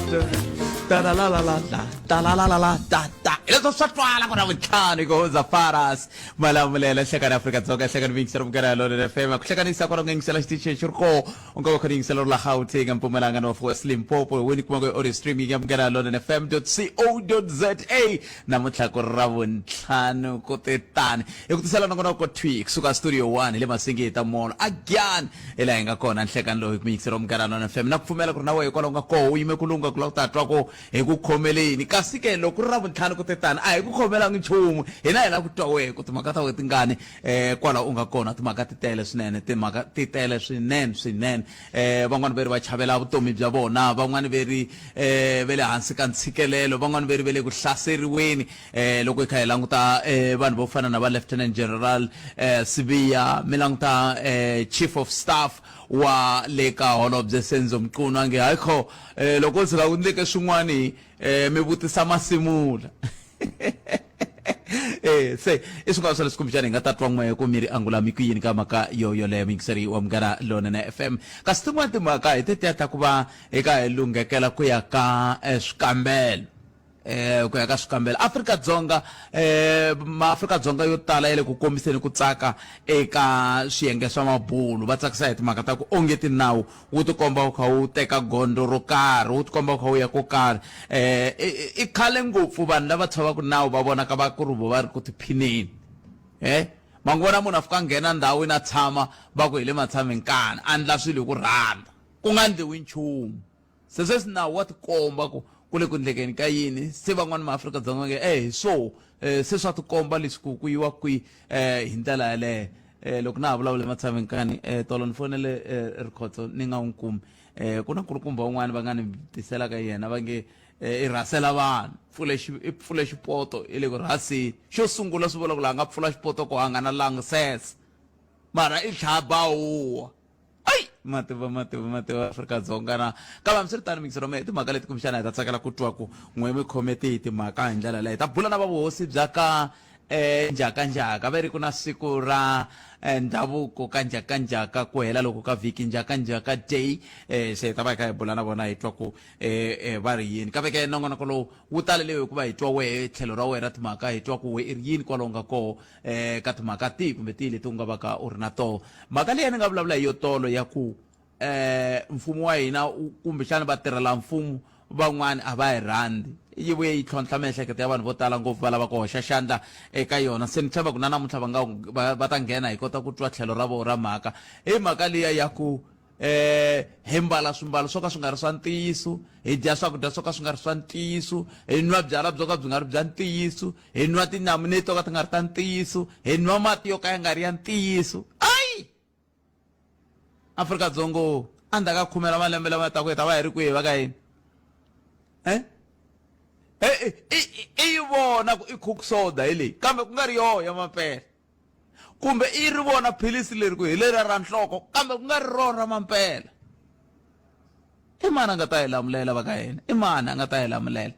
Da la la la la da la la la la da. Ileswo swa twala kona vutlhanu goza faras malamulela hlekana Afrika Dzonga hlekana vingisela mugara lona FM kuhlekanisa kona ngingisela xitichi xirko unga va khaningisela la Gauteng Mpumalanga no West Limpopo weni kuma go audio streaming ya mugara lona fm.co.za namuthla ku ravuntlhanu kotetani ekutisela nongona ko tweak suka studio 1 le Masingita mall again ela hinga kona hlekana lo kumingisela mugara lona FM nakufumela ku nawe kwalo nga ko uyime kulunga kulota twako ekukhomeleni kasi ke lo ku ravuntlhanu kotetani a hi ku khomela nchumu hina hina ku twa we ku timhaka ta tingane kwala u nga kona timhaka titele swinene timhaka titele swinene van'wana veri va chavela vutomi bya vona van'wana veri vele hansi ka ntsikelelo van'wana veri vele ku hlaseriweni loko hi kha hi languta vanhu vo fana na va Lieutenant General Sibiya milanguta Chief of Staff wa leka Holobye Senzo Mqunu ange hayikho loko sika ku ndleke swin'wani mi vutisa masimula se isukwa sala sikumbijani ngata twangwe ko miri angula mikuyini kama ka yo le mixeri wa mgara lona na FM kasitungwa timaka itete kuba eka elungekela kuya ka swikambelo ku ya ka swikambelo Afrika Dzonga ma Afrika Dzonga yo tala ile ku kombiseni ku tsaka eka swiyenge swa mabulu va tsakisa hi timhaka ta ku onge tinawu wu ti komba ku u teka gondo ro karhi wu ti komba ku ya ko karhi i khale ngopfu vanhu lava tshovaka nawu va vona ka va ku rubo va ri ku tiphineni mangona munhu afika nghena ndhawu ina tshama va ku hi le matshameni kana andla swilo ku rhanda ku nga ndliwi nchumu se nawu wa ti komba ku kule ku ndlekeni ka yini se van'wana ma Afrika Dzonga ke so se swa ti komba leswi ku yiwa kwi hi ndlela yale loko na vulavula matshameni kani tolo ni fonele rikhoto ni nga unkumi ku na kulukumba un'wana va nga ni tisela ka yena va nge i rasela vanhu pfule xipoto ile ku rasini xo sungula swi vula ku la nga pfula xipoto ku hangana lang ses mara i tlhabawa mativa Afrika Dzonga na kama msiritani mingisero me timhaka leti kumixana hi ta tsakela ku twa ku n'we mi khomete hi timhaka hi ndlela leyi ta bula na vavuhosi bya ka njhakanjhaka va ri ku na siku ra ndhavuko ka njhakanjhaka ku hela loko ka vhiki njhakanjhaka day se ta va hi kha hi bula na vona hi twa ku va ri yini ka veke nongonoko lowu wu talele hikuva hi twa wehe tlhelo ra wena timhaka hi twa ku we i ri yini kwalaho nga koho ka timhaka tihi kumbe tihi leti u nga va ka u ri na toho mhaka leyi ni nga vulavula hi yo tolo ya ku mfumo wa hina kumbexana va tirhela mfumo van'wana a va hi rhandi yi vuye yi tlhontlha miehleketo ya vanhu vo tala ngopfu va lava ku hoxa xandla eka yona se ni tshemba ku na namuntlha va ta nghena hi kota ku twa tlhelo ra vona ra mhaka hi mhaka liya ya ku hi mbala swimbalo swo ka swi nga ri swa ntiyiso hi dya swakudya swo ka swi nga ri swa ntiyiso hi nwa byala byo ka byi nga ri bya ntiyiso hi nwa tinyamuneti to ka ti nga ri ta ntiyiso hi nwa mati yo ka ya nga ri ya ntiyiso ai Afrika Dzonga andaka khumela malembe lama ta ku ta va hi ri kwihi va ka yini i vona ku i cook soda ile kambe ku nga ri yo ya mampela kumbe i ri vona philisi leri ku hi lera ra nhloko kambe ku nga ri rona mampela i mani nga ta hi lamulela va ka hina i mani nga ta hi lamulela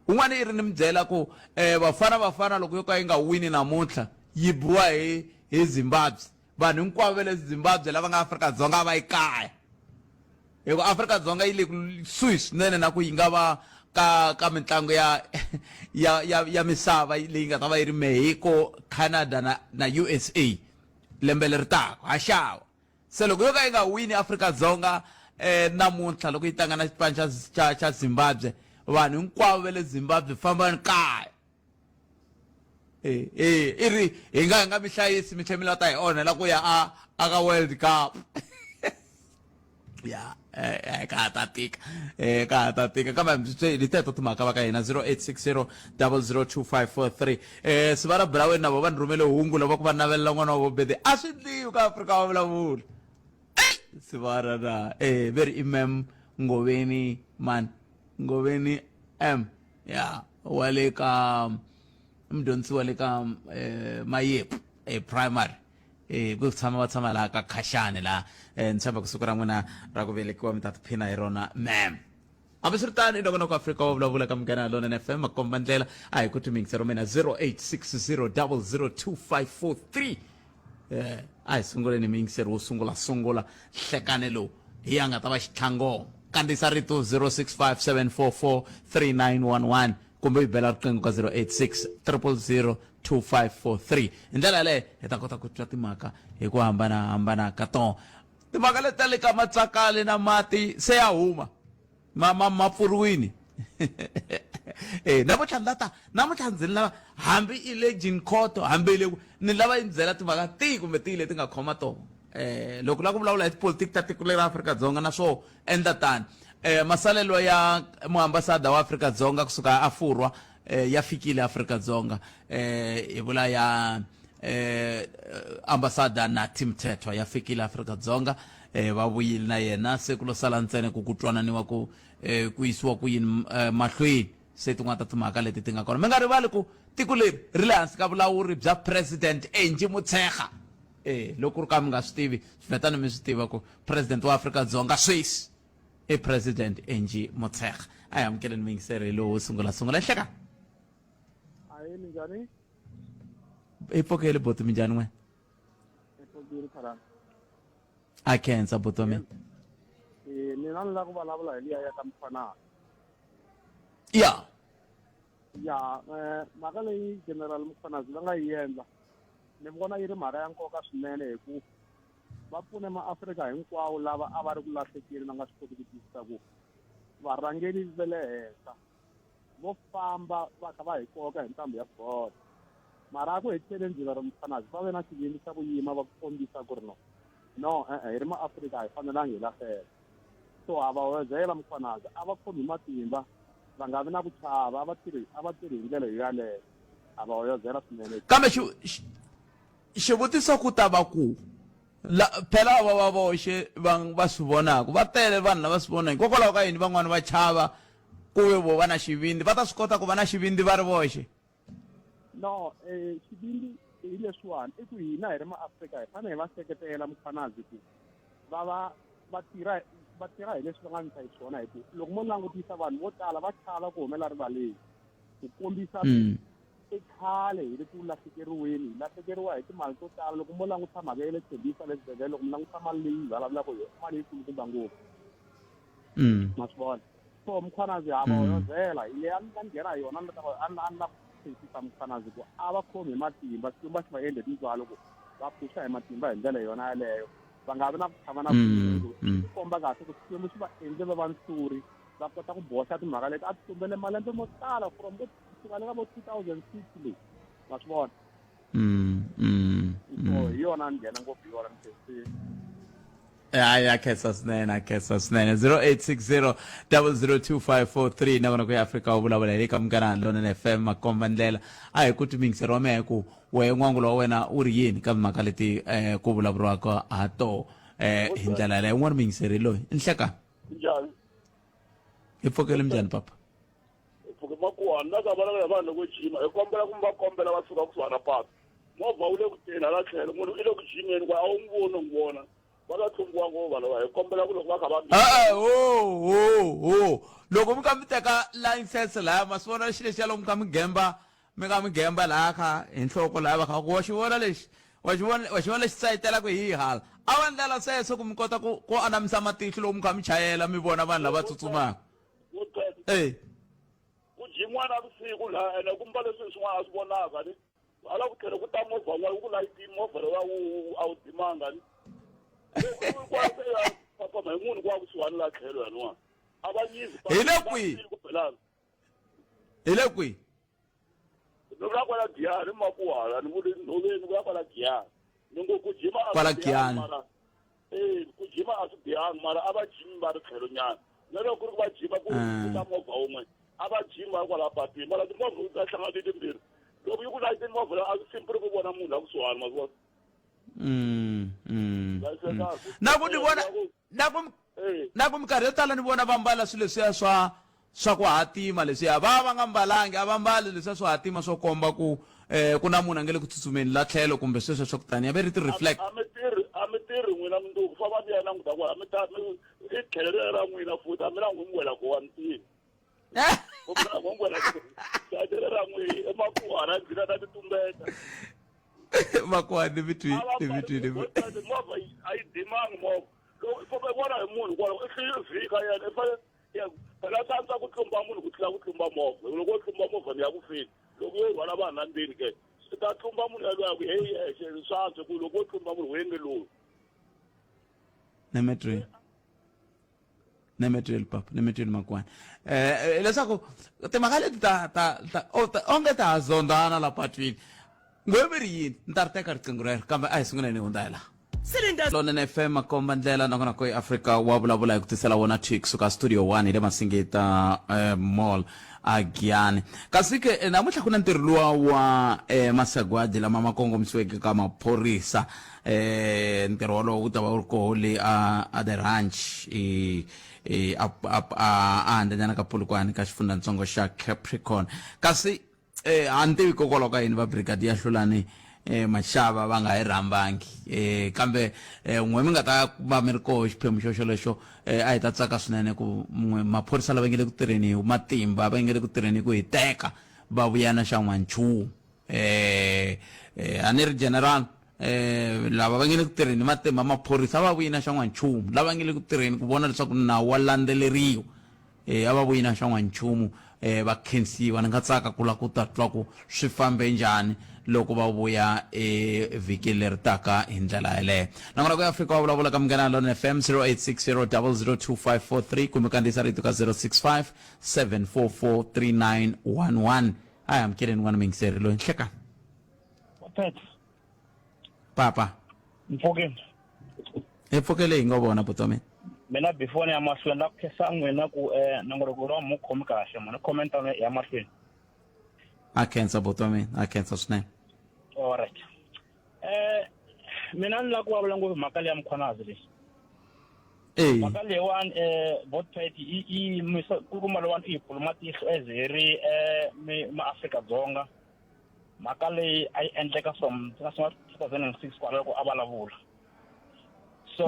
un'wana i ri ni mi byela ku vafana loko yo ka yi nga wini namuntlha yi biwa hi Zimbabwe vanhu hinkwavo le Zimbabwe lava nga Afrika Dzonga va yi kaya hiko Afrika Dzonga yi le kusuhi swinene na ku yi nga va ka mitlangu ya misava leyi nga ta va yi ri Mexico Canada na USA lembe leri taka ha xawa se loko yo ka yi nga wini Afrika Dzonga namuntlha loko yi tlanga na xipano xa Zimbabwe vanhu hinkwavo le Zimbabwe fambani kaya i ri hi nga mi hlayisi mi tlhe mi la ta hi onhela ku ya aka World Cup ya ka ta tika kambe ni teto timhaka va ka hina 0860 002543 swi va ra bula wena na vo va ni rhumele hungu lava ku va navelela n'wana wa vobede a swi ndliwi ka Afrika va vulavula swi va ra na very imam Ngoveni M ya wa le ka mdyondzi wa le ka Mayepu primary ku tshama laha ka Khashane laha ni tshemba ku siku ra n'wina ra ku velekiwa mi ta tiphina hi rona ma'am hambiswiritano i nongonoko Afrika wa vulavula ka Munghana Lonene FM makomba ndlela a hi ku timingisa ro mina 0860 002543 a hi sunguleni mingiseri wo sungula hlekane lowu hi ya nga ta va xitlhango kandisa rito 0657443911 kumbe hi bela riqingho ka 086 000 2543 hi ndlela leyi hi ta kota ku twa timhaka hi ku hambanahambana ka tona. Timhaka leti ta le ka Matsakale na mati se ya huma ma pfuriwini namuntlha ndzi lava hambi i le Jinkoto hambi le ni lava yi byela timhaka tihi kumbe tihi leti nga khoma tona loko la ku vulavula hi tipolitiki ta tiko leri Afrika-Dzonga na swo endla tani masalelo ya muambasada wa Afrika-Dzonga kusuka Afurwa ya fikile Afrika-Dzonga hi vula ya ambasada na Tim Mthethwa ya fikile Afrika-Dzonga va vuyile na yena se ku lo sala ntsena ku twananiwa ku yisiwa ku yini mahlweni se tin'wana ta timhaka leti ti nga kona. Mi nga rivali ku tiko leri ri le hansi ka vulawuri bya President Angie Motshekga loko ri ka mi nga swi tivi swi fetani mi swi tiva ku president wa Afrika-Dzonga sweswi i President Angie Motshekga. A hi amukeleni muyingiseri lowu sungula hleka Ayi njhani? i pfukeli boti minjhani n'we Epokile Pharana. a khensa boti wa mina Mina ni lava ku vulavula hi liya ya ka Mfanana. ya Mhaka leyi General Mfanana va nga yi endla ni vona yi ri mhaka ya nkoka swinene hi ku va pfune maAfrika hinkwawo lava a va ri ku lahlekeli na nga swi koti ku twisisa ku varhangeri va le henhla vo famba va kha va hi koka hi ntambu ya bolo. Mara ku heteleni General Mfanana va ve na xivindzi xa ku yima va kombisa ku ri no hi ri maAfrika hi fanelangi hi lahleka. So a va hoyozela Mfanana a va khomi matimba va nga vi na ku chava a va tirhi hi ndlela yo yaleyo a va hoyozela swinene. kambe xivutiso ku ta va ku phela va voxe va swi vonaka va tele vanhu lava swi vonaka hikokwalaho ka yini van'wani va chava ku ve vo va na xivindzi va ta swi kota ku va na xivindzi va ri voxe. No xivindzi hi leswiwani i ku hina hi ri maAfrika hi fanele hi va seketela Mfanana ku va tirha hi leswi va nga ndla hi swona hi ku loko mo langutisa vanhu vo tala va chava ku humela rivaleni ku kombisa i khale hi ri ku lahlekeriweni hi lahlekeriwa hi timali to tala loko mo langutisa mhaka ya le Tembisa le xibedhlele loko mi langutisa mali leyi vulavulaka hi mali yikulukumba ngopfu ma swi vona. So Mfanana ha va hoyozela hi leyi a ni nga nghena hi yona a ni la ku twisisa Mfanana ku a va khomi hi matimba Xikwembu xi va endle tintswalo ku va phusha hi matimba hi ndlela yona yaleyo va nga vi na ku tshama na ku komba kahle ku Xikwembu xi va endle va nsuri va kota ku boxa timhaka leti a ti tumbele malembe mo tala from kusuka le ka vo 2006 leyi ma swi vona. So hi yona ni nghena ngopfu hi yona ni ya khensa swinene 0860 002543 na vona ku ya Afrika wu vulavula hi le ka Munghana Lonene FM makomba ndlela a hi ku timingiseri wa mehe ku wehe n'wangulo wa wena u ri yini ka mhaka leti ku vulavuriwaka ha to hi ndlela leyi un'wana muyingiseri loyi i nhleka njhani hi pfukele minjhani papa pfuke makuhani na ka vana ya vanhu loko jima hi kombela ku va kombela va suka kusuhana na patu movha wu le ku teni hala tlhelo munhu i le ku jimeni ku a wu n'wi vona va nga tlumbiwa ngopfu vanhu va hi kombela ku loko va kha va loko mi ka mi teka license laya ma swi vona lexi lexiya loko mi ka mi gemba laya kha hi nhloko laya va kha wa xi vona lexi wa xi vona lexi tsayitelaka hi hala a va ndlela sweswo ku mi kota ku anamisa matihlo loko mi kha mi chayela mi vona vanhu lava tsutsumaka ku jimiwa na vusiku laha ene kumba leswi swin'wana a swi vonaka ni hala ku tlhela ku ta movha wun'wana ku layiti movha lowa a wu dimanga ni papa ma munhu ku wa kusuhani la tlhelo yaniwa a va yizi hi le kwihi loko la kwala Giyani Makuhala ni vuli nhoveni ku ya kwala Giyani ni ngo ku jima kwala Giyani ku jima a swi bihangi mara a va jimi va ri tlhelo nyana na loko ku ri va jima ku ta movha wun'we a va jimi va ri kwala patwini mara timovha ta hlangana timbirhi loko yi ku layitini movha a swi simpiri ku vona munhu la kusuhani ma swi vona na ku ni vona na ku minkarhi yo tala ni vona va mbala swilo leswiya swa ku hatima leswiya va nga mbalangi a va mbali leswiya swo hatima swo komba ku ku na munhu a nge le ku tsutsumeni la tlhelo kumbe sweswo swa ku tani ya ve ri ti reflect a mi tirhi n'wina mundzuku fa va mi ya languta ku a mi ta i tlhelo ra n'wina futhi a mi langu mi wela ku wa ntini tlhelo ra n'wina emakuhana ndzina ta titumbeta makuhani ni vitwini movha a yi dimangi movha vona hi munhu kwala i vhika yena i fanele phela tsanisa ku tlumba munhu ku tlula ku tlumba movha loko wo tlumba movha ni ya ku fini loko yo rhwala vanhu na ndzeni ke swi ta tlumba munhu yaloya ku heyi yexe swantswe ku loko wo tlumba munhu wu nge lowu nemetril papa nemetril makwana leswaku timhaka leti onge ta ha zondana la patwini ngwemiri yini ni ta ri teka riqingho rero kambe a hi sunguleni hundza hi laha Lona FM makomba ndlela nakona ko Africa wa vulavula hi ku tisela wona chick suka studio 1 ile Masingita mall agiani kasi ke namuntlha kuna ntirho luwa wa masagwadi lama makongomisiweke ka maphorisa ntirho wolowo wu ta va wu ri koho le a the ranch a handlenyana ka Polokwane ka xifundzantsongo xa Capricorn kasi a ni tivi kokwalaho ka yini va brigadier Hlulani mashava va nga hi rambangi kambe n'we mi nga ta va mi ri koho xiphemu xolexo a hi ta tsaka swinene ku maphorisa lava nge le ku tirheni hi matimba va nge le ku tirheni ku hi teka va vuyana xa n'wanchumu a ni ri general lava va nge le ku tirheni matimba maphorisa va vuyina xa n'wanchumu lava nge le ku tirheni ku vona leswaku nawu wa landzeleriwa a va vuyina xa n'wanchumu va khensiwa ni nga tsaka ku la ku ta twa ku swi fambe njhani loko va vuya vhikini leri taka hi ndlela yaleyo nakona ku Afrika wa vulavula ka Munghana Lona FM 0860002543 kumbe kandziyisa rito ka 065 I am kidding n'wana mingiseri loyi nhlekani papa Mfokeni hi pfukele hi nga vona vutomi mina before ya mahlweni la ku khesa n'wina ku nongoroko wa mu khomi kahle mona comment ya mahlweni a khensa vutomi a khensa swinene alright mina ni la ku vulavula ngopfu mhaka leyi ya Mkhwanazi leyi mhaka leyiwani Botpet i kuma lowani i diplomatic as hi ri ma-Afrika-Dzonga mhaka leyi a yi endleka from 2006 kwaloko a vulavula so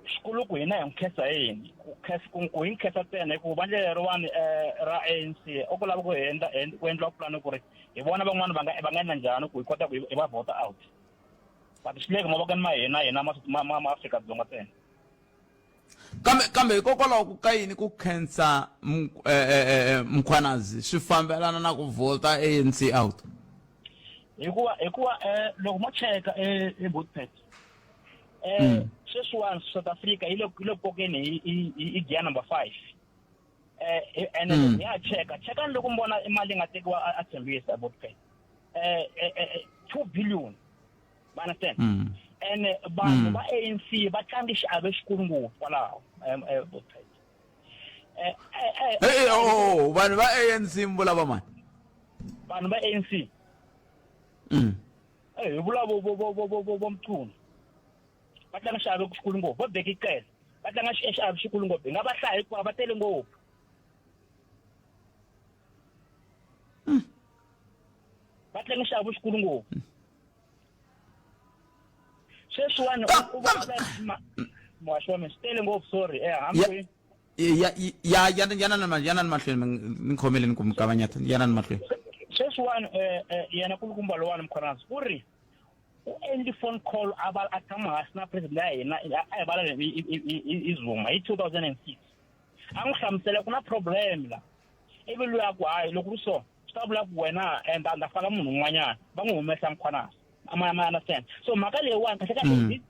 xikulu ku hina hi nkhensa yini ku hi nkhensa tsena hikuva vandla leriwani ra ANC u ku lava ku endliwa pulani ku ri hi vona van'wana va nga endla njhani ku hi kota ku hi va vota out but swi le ka mavokweni ma hina ma-Afrika-Dzonga tsena kambe hikokwalaho ka yini ku khensa Mkhwanazi swi fambelana na ku vota ANC out hikuva loko mo cheka Botpet sweswiwani South Africa yi le pokeni hi gear number 5 and ya cheka loko mi vona imali yi nga tekiwa a Tembisa Botpet 2 billion ma understand and vanhu va ANC va tlange xiave xikulu ngopfu kwalaho Botpet vanhu va ANC mi vula va mani vanhu va ANC hi vula vo Mchunu va tlanga xiave xikulu ngopfu va Bheki Cele va tlanga xiave xikulu ngopfu hi nga va hlaya hikuva va tele ngopfu va tlanga xiave xikulu ngopfu sweswiwani u vulavula mwaxi wa mina swi tele ngopfu sorry hambi yana ni mahlweni ni khomeleni ku mi kavanyeta yana ni mahlweni sweswiwani yena kulukumba lowani Mkhwanazi ku ri u endli phone call a tshama hansi na president ya hina a hi vulavula hi Zuma hi 2006 a n'wi hlamusela ku na problem la ivi luya ku hayi loko ri so swi ta vula ku wena ndza faka munhu un'wanyana va n'wi humesa Mkhwanazi ma understand so mhaka leyiwani kahlekahle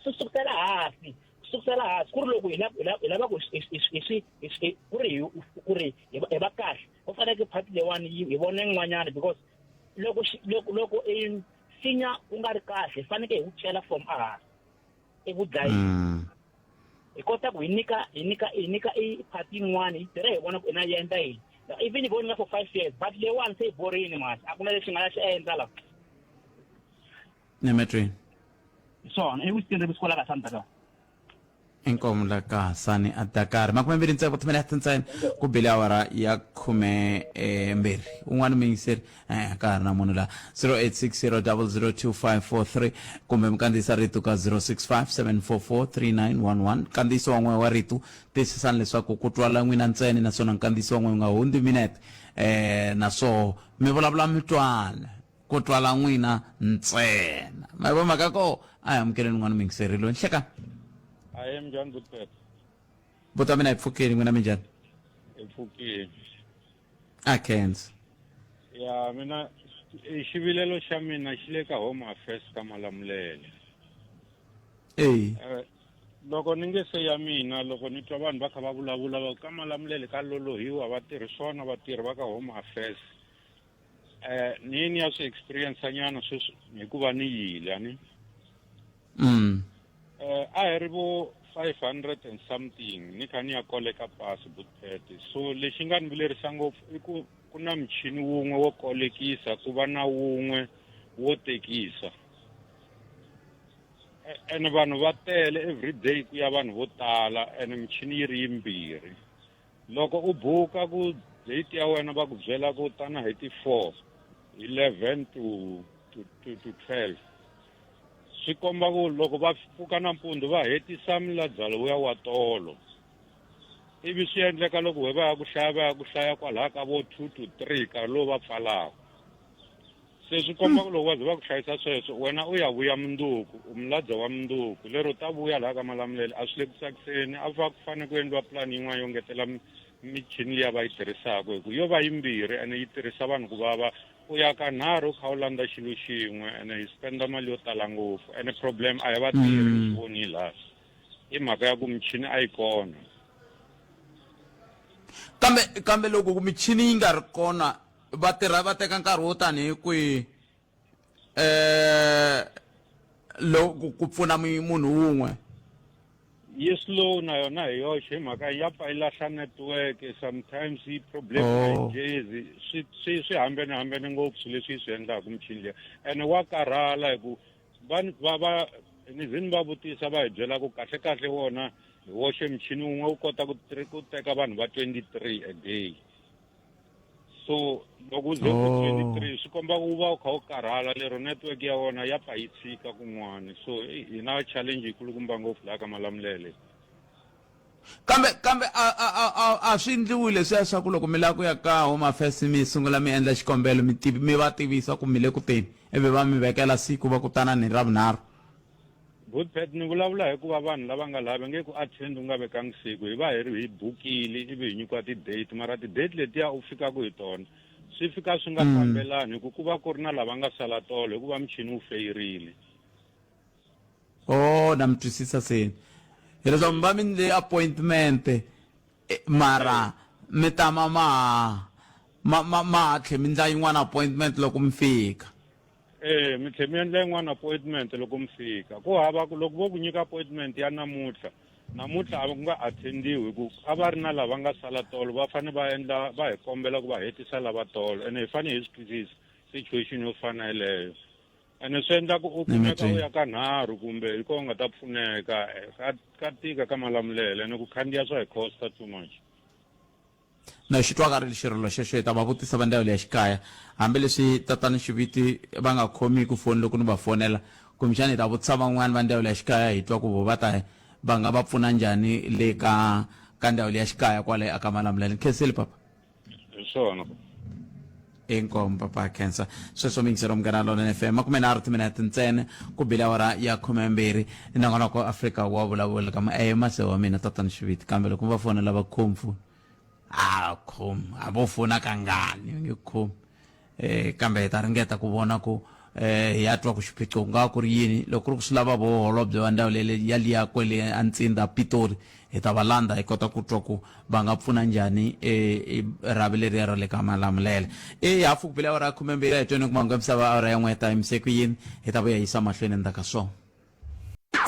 sukusela hansi ku ri loko hi lava ku ri hi va kahle u faneke phati leyiwani hi vone n'wanyana because loko sinya u nga ri kahle faneke hi ku chela from ahansi eku dlayini hi kota ku hi nyika i phati yin'wana hi tirha hi vona ku ina yi endla yini even hi vonile for 5 years but leyiwani se hi borini mani a ku na leswi nga ya xi endla laha Nemetri swona i wisitini rebisikola ka santa ka inkomu la ka sani a Dakar makumembiri ntsevu tumene hatintsani ku bile awara ya khume mbiri un'wana mingiseri ka ha ri na munhu la 0860002543 kumbe mkandziyisa rito ka 0657443911 kandziyiso wa n'we wa rito tiyisisani leswaku ku twala n'wina ntsena naswona nkandziyiso wa n'we nga hundzi minete naswo mi vulavula mi twana ku twala n'wina ntsena ma vo mhaka ko a hi amukeleni n'wana mingiseri loyi nhlekani I am John Butpet. Buta mina ipfukeni n'wina minjhani? Epfukeni. Akhensa. Ya mina xivilelo xa mina xi le ka Home Affairs ka Malamulele. Loko ni nge se ya mina loko ni twa vanhu va kha va vulavula va ka Malamulele ka lolohiwa va tirhi swona vatirhi va ka Home Affairs. Nini ya swi experience nyana sweswi hikuva ni yile ani. A hi ri vo 500 and something ni kha ni ya koleka pasi Butpet. So lexi nga ni vilerisa ngopfu i ku na muchini wun'we wo kolekisa ku va na wun'we wo tekisa. Ene vanhu va tele everyday ku ya vanhu vo tala ene michini yi ri yimbirhi. Loko u buka ku date ya wena va ku byela ku tana hi ti 4 11 to 12 swi komba ku loko va pfuka nampundzu va hetisa miladzalo wa tolo ivi swi endleka loko va ya ku hlaya kwalaha ka vo 2 to 3 ka lo va pfalaka se swi komba ku loko va ze va ku hlayisa sweswo wena u ya vuya munduku umladza wa munduku lero ta vuya laha ka Malamulele a swi le ku tsakiseni a va ku fanele ku endliwa plan yin'wana yo ngetela michini liya va yi tirhisaka hi ku yo va yimbirhi ene yi tirhisa vanhu ku vava u ya ka nharhu kha u landza xilo xin'we ene hi spenda mali yo tala ngopfu ene problem a hi vatirhi hi voni laha hi mhaka ya ku michini a yi kona kambe loko michini yi nga ri kona vatirha va teka nkarhi wo tanihi kwihi loko ku pfuna munhu wun'we yi slow na yona hi yoxe hi mhaka ya pfa yi lahla network sometimes yi problem na gezi swi hambene ngopfu swilo leswi yi swi endlaka michini liya ene wa karhala hi ku ni zini va vutisa va hi byela ku kahle wona hi woxe michini wun'we wu kota ku teka vanhu va 23 a day so loko u ze ku 23 swi komba ku va u kha u karhala lero network ya wona ya pfa yi tshika kun'wana so hi na challenge yikulukumba ngopfu laha ka Malamulele kambe a swi endliwile leswiya swa ku loko mi lava ku ya ka Home Affairs mi sungula mi endla xikombelo mi va tivisa ku mi le ku teni ivi va mi vekela siku va kutana ni ravunharhu Butpet ni vulavula hikuva vanhu lava nga lavi nge ku attend u nga vekangi siku hi va hi bukile ivi hi nyikiwa ti-date mara ti-date letiya u fikaka hi tona swi fika swi nga fambelani hi ku va ku ri na lava nga sala tolo hikuva michini wu feyirile na mi twisisa seni hileswaku mi va mi ndle appointment mara mi tama ma tlhe mi ndla yin'wana appointment loko mi fika mi tlhe mi endla yin'wana appointment loko mi fika ku hava ku loko vo ku nyika appointment ya namuntlha a ku nga attendiwi hi ku a va ri na lava nga sala tolo va fanele va hi kombela ku va hetisa lava tolo ene hi fanele hi swi twisisa situation yo fana yeleyo ene swi endla ku u kumeka u ya ka nharhu kumbe hi ko u nga ta pfuneka ka tika ka Malamulele ene ku khandziya swa hi costa too much na xi twaka ri xirilo xexo hi ta va vutisa va ndhawu leya xikaya hambileswi tatani xiviti va nga khomi ku foni loko ni va fonela kumbexani hi ta vutisa van'wani va ndhawu leya xikaya hi twa ku vo va nga va pfuna njhani le ka ndhawu leya xikaya kwale aka Malamulele khenseli papa hi swona inkomu papa khensa sweswo mingisero Munghana Lonene FM 30 timinete ntsena ku bile awara ya 12 nongonoko Afrika wa vulavula ka mase wa mina tatani xiviti kambe loko va fonela va khomi foni khomi a vo fona kangani nge khomi kambe hi ta ringeta ku vona ku hi ya twa ku xiphiqo nga ku ri yini loko ku ri ku swi lava vo holobye wa ndhawu yaliya kwele a Ntsinda Pitori hi ta va landza hi kota ku twa ku va nga pfuna njhani ravi leriya ra le ka Malamulele hafu ku bile awara ya 12 hi tweni ku mangu ya misava awara ya n'we ta yimise ku yini hi ta vuya yisa mahlweni endzhaku ka swona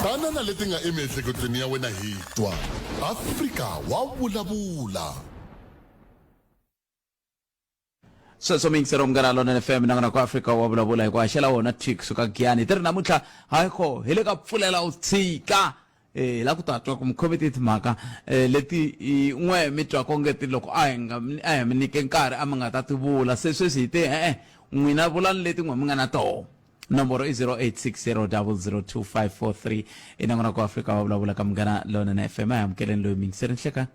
banana leti nga emiehleketweni ya wena hi twa Afrika wa vulavula sweswo mingisero Munghana Lonene FM nongonoko Afrika wa vulavula hi ku haxela wona tik suka Giyani ti ri namuntlha hayikho hi le ka pfulela u tshika la ku tatwa ku mukhomi timhaka leti n'we mi twaka ngeti loko a hi mi nyike nkarhi a mi nga ta ti vula se sweswi hi te n'wina vulani leti n'we mi nga na toho nomboro i 0860002543 i nongonoko Afrika wa vulavula ka Munghana Lonene FM amukeleni loyi mingiseri nhleka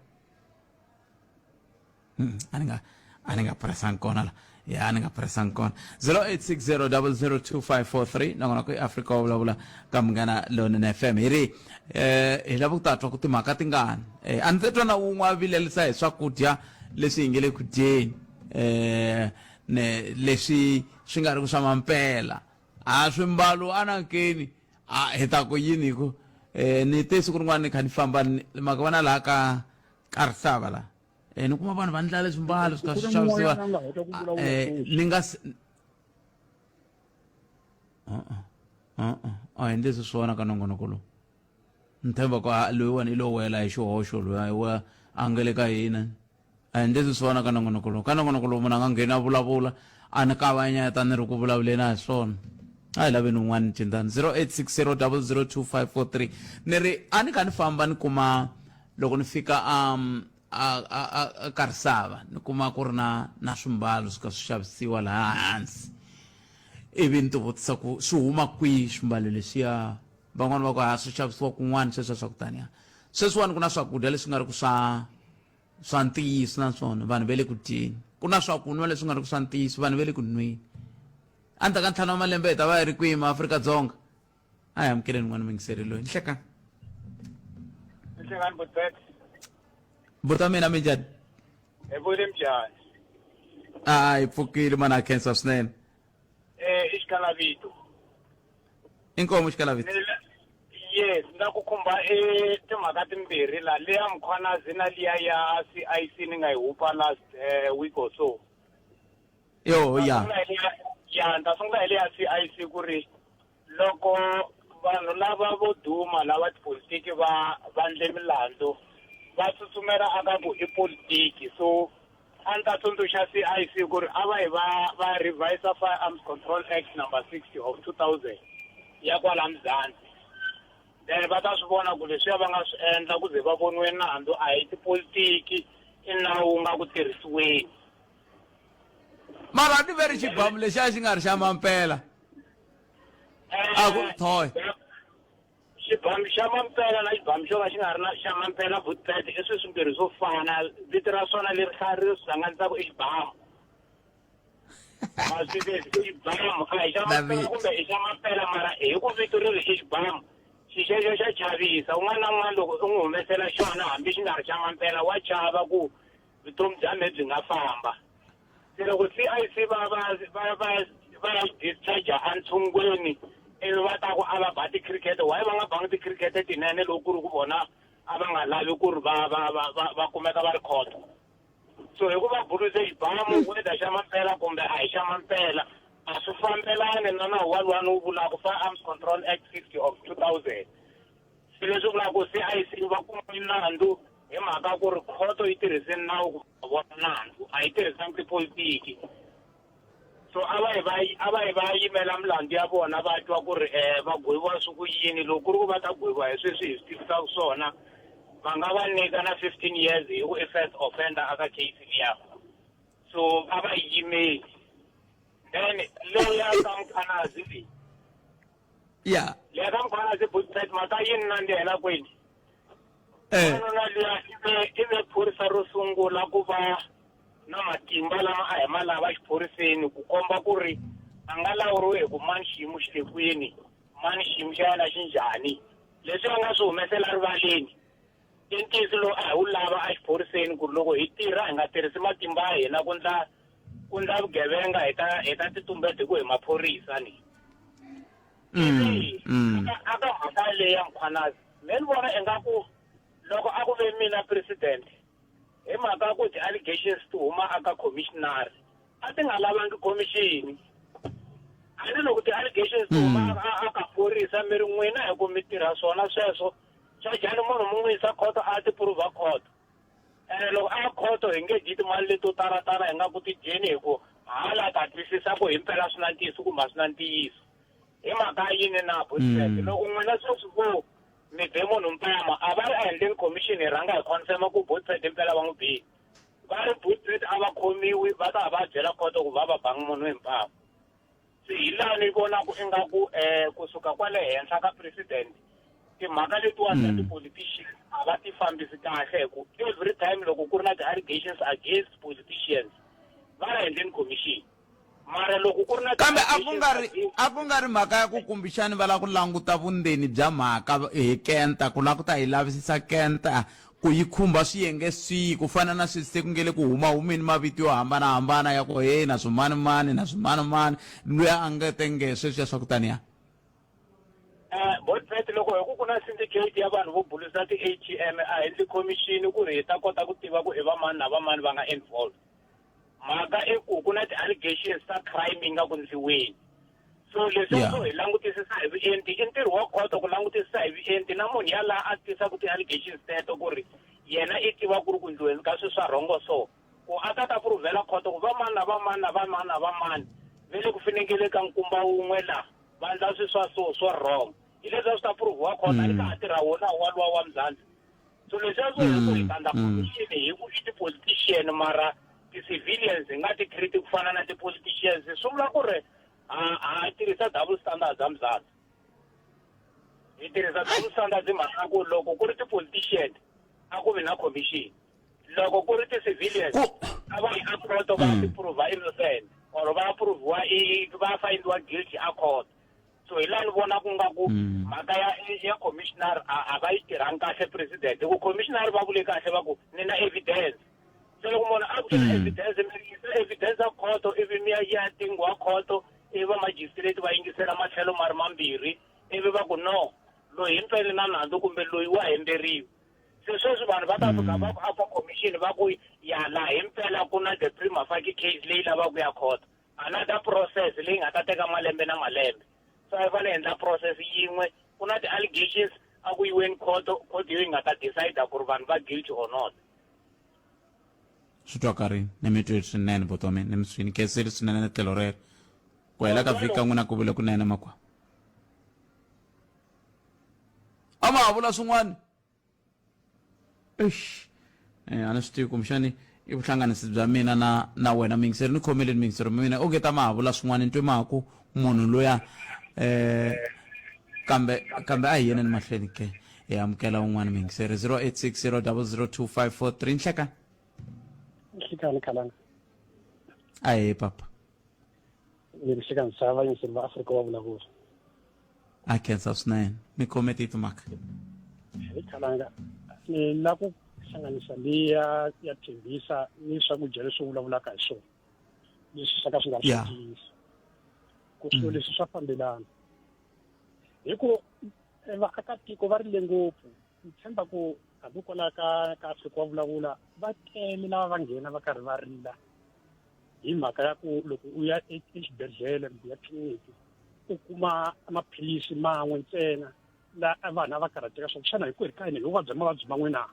a ni nga pressanga kona la ya ni nga pressang kona 0860002543 nangona ku Africa wa vulavula ka Munghana Lonene FM hi ri hi lava ku ta twa ku timhaka tingani a ndzi twa na wun'we a vilelisa hi swakudya leswi hi nge le ku dyeni leswi swi nga ri ku swa mampela a swimbalo anakeni hi ta ku yini ku ni te siku rin'wana ni kha ni famba maka vona laha ka Risava la ni kuma vanhu va ndlala swimbalo swi kha swi xavisiwa ni nga a hi ndlesi swona ka nongonoko lowu ni tshemba ku loyiwani i lo wela hi xihoxo loyi wa a nga le ka hina a hi ndlesi swona ka nongonoko lowu munhu a nga nghena vulavula a ni kavanyeta ni ri ku vulavuleni hi swona a hi laveni un'wana cintani 0860002543 ni ri a ni kha ni famba ni kuma loko ni fika ka Risava ni kuma ku ri na swimbalo swi kha swi xavisiwa laha hansi ivi ni ti vutisa ku swi huma kwihi swimbalo leswiya van'wani va ku swi xavisiwa kun'wana sweswo swa ku taniya sweswiwani ku na swakudya leswi nga ri ku swa ntiyiso na swona vanhu va le ku dyeni ku na swakunwa leswi nga ri ku swa ntiyiso vanhu va le ku nweni a ni ta ka ntlhanu wa malembe hi ta va hi ri kwihi maAfrika-Dzonga a hi amukeleni n'wana mingiseri loyi ni hlekani buta mina mi njhani Vuyile njhani? hi pfukile mana khensa swinene I Xikalavito. inkomu Xikalavito Yes, na ku khumba timhaka timbirhi la leya Mkhwanazi na liya ya CIC ni nga yi hupa last week or so. yo ya ta sungula hi leya CIC ku ri loko vanhu lava vo duma lava tipolitiki va ndle milandzu va tsutsumela aka ku i politiki so a ni ta tsundzuxa CIC ku ri a va hi va revise Firearms Control Act number 60 of 2000 ya kwala Mzansi then va ta swi vona ku leswiya va nga swi endla ku ze va voniwe nandzu a hi tipolitiki i nawu nga ku tirhisiweni mara a ti ve ri xibamu lexi a xi nga ri xa mampela a ku thoyi xibamu xa mampela na xibamu xo ka xi nga ri na xa mampela bootlet i swilo swimbirhi swo fana vito ra swona leri ri hlanganisaka i xibamu xibamu a hi xa mampela kumbe i xa mampela mara hi ku vito ri ri i xibamu xixexo xa chavisa un'wana na un'wana loko u n'wi humesela xona hambi xi nga ri xa mampela wa chava ku vutomi bya me byi nga famba se loko CIC va discharge entshungweni ivi va ta ku a va ba tikhirikete why va nga bangi tikhirikete tinene loko ku ri ku vona a va nga lavi ku ri va kumeka va ri khoto so hi ku va burise xibamu whether xa mampela kumbe a hi xa mampela a swi fambelani na nawu wa luwani wu vulaka Firearms Control Act 60 of 2000 se leswi vulaka ku CIC va kumile nandzu hi mhaka ku ri khoto yi tirhise nawu ku vona nandzu a yi tirhisangi tipolitiki so a va hi va yimela milandzu ya vona va twa ku ri va gweviwa swi ku yini loko ku ri ku va ta gweviwa hi sweswi hi swi tivisaka swona va nga va nyika na 15 years hi ku i first offender aka case liya so a va yi yimeli then leya ka Mkhwanazi leyi ya leya ka Mkhwanazi bootlet mata yini na ndlela kwini na liya i ve phorisa ro sungula ku va na matimba lama a hi malava xiphoriseni ku komba ku ri a nga lawuriwi hi ku mani xiyimo xi le kwini mani xiyimo xa yena xi njhani leswi va nga swi humesela rivaleni i ntiyiso lowu a hi wu lava a xiphoriseni ku ri loko hi tirha hi nga tirhisi matimba ya hina ku ndla vugevenga hi ta titumbeta ku hi maphorisa ni aka mhaka leyi ya Mkhwanazi me ni vona ingaku loko a ku ve mina president hi mhaka ku ti-allegations ti huma aka commissioner a ti nga lavangi commission a ni loko ti-allegations ti huma aka phorisa mi ri n'wina hi ku mi tirha swona sweswo xa njhani munhu mu n'wi yisa khoto a ti prova khoto loko a khoto hi nge dyi timali leto taratara hi nga ku ti dyeni hi ku hala ta twisisa ku hi mpela swi na ntiyiso kumbe a swi na ntiyiso hi mhaka yini na botsete loko n'wina sweswi ku mi be munhu mpama a va ri a endleni commission hi rhanga hi confirma ku botsete mpela va n'wi bihi va ri botsete a va khomiwi va ta va byela khoto ku va bangi munhu hi mpama se hi laha ni vonaku ingaku kusuka kwale henhla ka president timhaka letiwani ta ti-politicians a va ti fambisi kahle hi ku every time loko ku ri na ti-allegations against politicians va ra endleni commission mara loko ku ri na kambe a ku nga ri mhaka ya ku kumbexani va lava ku languta vundzeni bya mhaka hi kenta ku lava ku ta hi lavisisa kenta ku yi khumba swiyenge swihi ku fana na swisi ku nge le ku humahumeni mavito yo hambanahambana ya ku he na swimanimani na swimanimani loyi a nga tenge sweswiya swa ku taniya botfet loko hi ku ku na syndicate ya vanhu vo bulisa ti-ATM a endli commission ku ri hi ta kota ku tiva ku i vamani na vamani va nga involved mhaka i ku na ti-allegations ta crime yi nga ku ndliweni so leswi swo hi langutisisa hi vuenti i ntirho wa khoto ku langutisisa hi vuenti na munhu yalaha a tisaka ti-allegations teto ku ri yena i tiva ku ri ku ndliweni ka swilo swa rhongo so ku a ta puruvhela khoto ku vamani na vamani na vamani na vamani ve le ku fanekele ka nkumba wun'we laha va endla swilo swa so swa wrong hi leswi a swi ta puruvhiwa khoto a ri ka a tirha wona waluwa wa mzanzi so leswi a swo hi ku hi kandla position hi ku i ti-politician mara ti-civilians hi nga ti-create ku fana na ti-politicians swi vula ku ri a tirhisa double standards a mzanzi hi tirhisa double standards hi mhaka ku loko ku ri ti-politician a ku vi na commission loko ku ri ti-civilians a va yi approach va ti-prova innocent or va approviwa va findiwa guilty a court so hi laha ni vona ku nga ku mhaka ya commissioner a va yi tirhangi kahle president hi ku commissioner va vule kahle va ku ni na evidence so loko munhu a ku na evidence a khoto ivi mi ya tingiwa khoto ivi va magistrate va yingisela matlhelo ma ri mambirhi ivi va ku no loyi hi mpfele na nandzu kumbe loyi wa hemberiwa se sweswi vanhu va ta fika va ku apa commission va ku yala hi mpela ku na the prima facie case leyi lavaka ya khoto another process leyi nga ta teka malembe na malembe so a va le endla process yin'we ku na ti-allegations a ku yiweni khoto yi nga ta decide ku ri vanhu va guilty or not swi twa karini ni mi twe swinene vutomi ni mi swini keseli swinene na tlhelo rero ku hela ka vhiki n'wina ku vile kunene makwa a ma ha vula swin'wana a ni swi tivi kumbexani i vuhlanganisi bya mina na wena mingiseri ni khomeleni mingiseri ma mina onge ta ma ha vula swin'wana ni twe mahaku munhu loya kambe a hi yeneni mahlweni ke hi amukela un'wana mingiseri 0860 002543 nhlekani Nhlekani Khalanga. Aye papa. Ni nhlekani sava yingiseli va Afrika wa vulavula. A khensa swinene. Mi khomete ti mhaka. Hi Khalanga. Ni la ku hlanganisa liya ya Thembisa ni swakudya leswi vulavulaka hi swona. Leswi swa ka swi nga ri swakudya. Ku swilo leswi swa fambelana. Hi ku vaakatiko va rile ngopfu. Ni tshemba ku hambi kwala ka Afrika wa vulavula va tele lava va nghena va karhi va rila hi mhaka ya ku loko u ya exibedhlele kumbe ya tliliniki u kuma maphilisi man'we ntsena laha vanhu a va karhateka swa ku xana hi ku hi ka yini hi vuvabyi mavabyi man'we na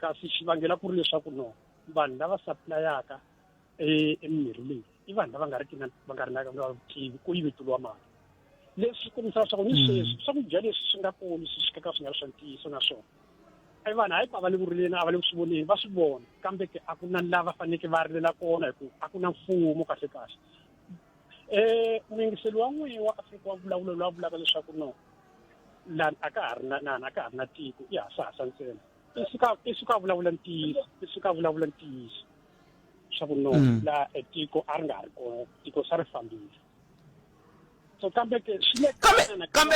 kasi xivangela ku ri leswaku no vanhu lava saplayaka emirhi leyi i vanhu lava nga ri na vutivi ku yiviteliwa mali leswi kombisaka swa ku ni sweswi swakudya leswi swi nga kona leswi swi kaka swi nga ri swa ntiyiso naswona ai vanhu hayi va le ku rileni a va le ku swi voneni va swi vona kambe ke a ku na lava faneke va rilela kona hi ku a ku na mfumo kahle kahle mwingiseli wa n'wini wa Afrika wa vulavula loyi a vulaka leswaku no lani a ka ha ri na tiko i hasahasa ntsena i suka a vulavula ntiyiso swa ku no la tiko a ri nga ri kona tiko sa ri fambile so kambe ke swi le kambe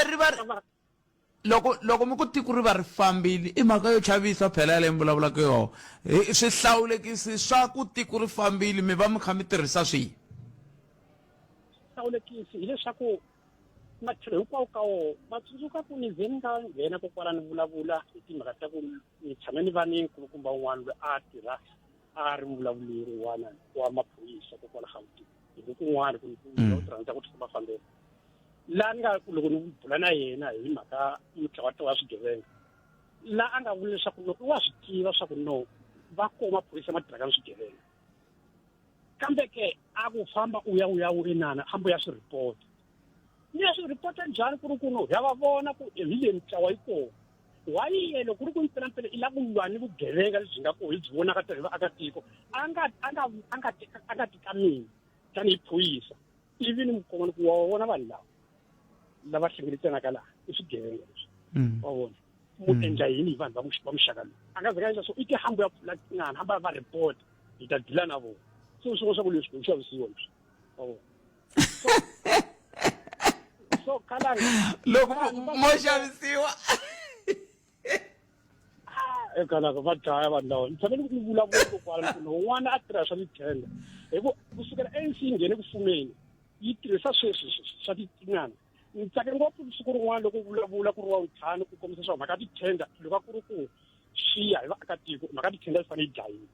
loko mi ku tiko ri va ri fambile i mhaka yo chavisa phela yaleyo mi vulavulaka yona swihlawulekisi swa ku tiko ri fambile mi va mi kha mi tirhisa swihi swihlawulekisi hileswaku matlhelo hinkwawo ka wona ma tsundzuka ku ni ze ni nga nghena kokwala ni vulavula hi timhaka ta ku ni tshame ni va ni nkulukumba wun'wana loyi a tirha a ri muvulavuleri wa maphorisa kokwala Gauteng hi kun'wana ku rhandza ku tlhela va fambela laha ni nga loko ni bula na yena hi mhaka mutlawatlwa wa swigevenga laha a nga vula leswaku loko wa swi tiva swa ku no va koma maphorisa ma tirhaka na swigevenga kambe ke a ku famba u ya inana hambo ya swi report ni ya swi report njhani ku ri ku no ya va vona ku hi le ntlawa yi kona why loko ku ri ku mpelampela i la ku lwa ni vugevenga lebyi nga koho hi byi vonaka tirhi vaakatiko a nga tikamini tanihi phoyisa ivi ni mukoma ku wa vona vanhu lava hlengeletsanaka laha i swigevenga leswi wa vona mu endla yini hi vanhu va muxaka lowu a nga vheka leswaku i tihambo ya pfula tin'ana hamba va report hi ta dila na vona so swilo swa ku leswi hi xavisiwa leswi so Kalanga loko mo xavisiwa Kalanga va dlaya vanhu lava ni tshamele ku vulavula kokwala loko n'wana a tirha swa titenda kusukela ANC yi nghene ku fumeni yi tirhisa sweswi swa titingana ni tsake ngopfu siku rin'wana loko vulavula ku ri wa ntlhanu ku kombisa swa mhaka titenda loko ku ri ku xiya hi vaakatiko mhaka titenda yi fanele yi dlayiwa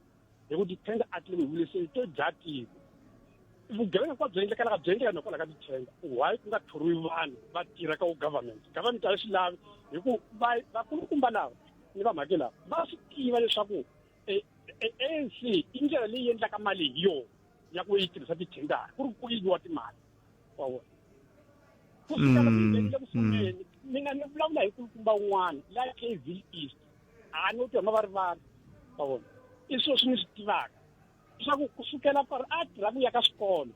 hi ku titenda a ti le vuliseni to dlaya tiko vugevenga kwa byi endlekalaka byi endleka nakwala ka titenda why ku nga thoriwi vanhu va tirha ka government a yi swi lavi hi ku vakulukumba lava ni va mhake lava va swi tiva leswaku ANC i ndlela leyi endlaka mali hi yona ya ku yi tirhisa tithendara ku ri ku yiviwa timali wa vona kusukela ku fumeni mina ni vulavula hi kulukumba wun'wana la KZN East ni u tihoma va ri vanhu wa vona i swilo swi ni swi tivaka leswaku kusukela ku ri a tirha ku ya ka swikolo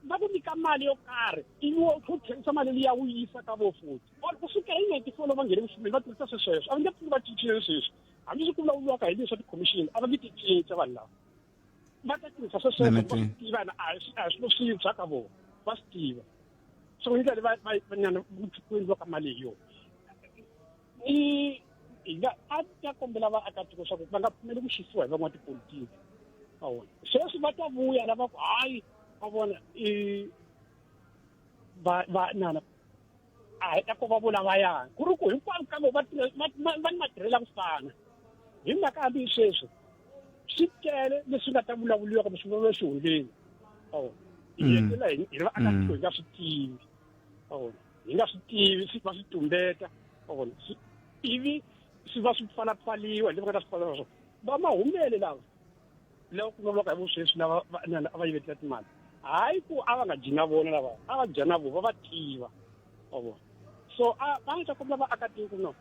va ku nyika mali yo karhi ivi ku tlherisa mali leyi ya wu yisa ka vo futhi or kusukela hi 94 va nghene ku fumeni va tirhisa sweswo a va nge pfuni va cincile sweswi hambi swi ku vulavuriwaka hi leswa ti-commission a va nge ti cinca vanhu lava va ta tirhisa sweswo va swi tiva a hi swilo swintshwa ka vona va swi tiva so hi ndlela va nyana ku endliwa ka mali hi yona a ta kombela vaakatiko swa ku va nga pfumeli ku xisiwa hi van'watipolitiki va vona sweswi va ta vuya lava ku hayi va vona nana a hi ta ko va vula va yana ku ri ku hinkwavo kambe va ni matirhela ku fana hi mhaka hambi sweswi swi tele leswi nga ta vulavuliwa kambe swi vuriwe xihundleni va vona hi hetelela hi vaakatiko hi nga swi tivi va vona hi nga swi tivi va swi tumbeta va vona ivi swi va swi pfalapfaliwa hi leswi nga ta swi pfala swona va mahumele lawa loko ku vulavulaka hi vusweswi lava a va yivetela timali hayi ku a va nga dyi na vona lava a va dya na vona va tiva wa vona so va nga ta kombela vaakatiko no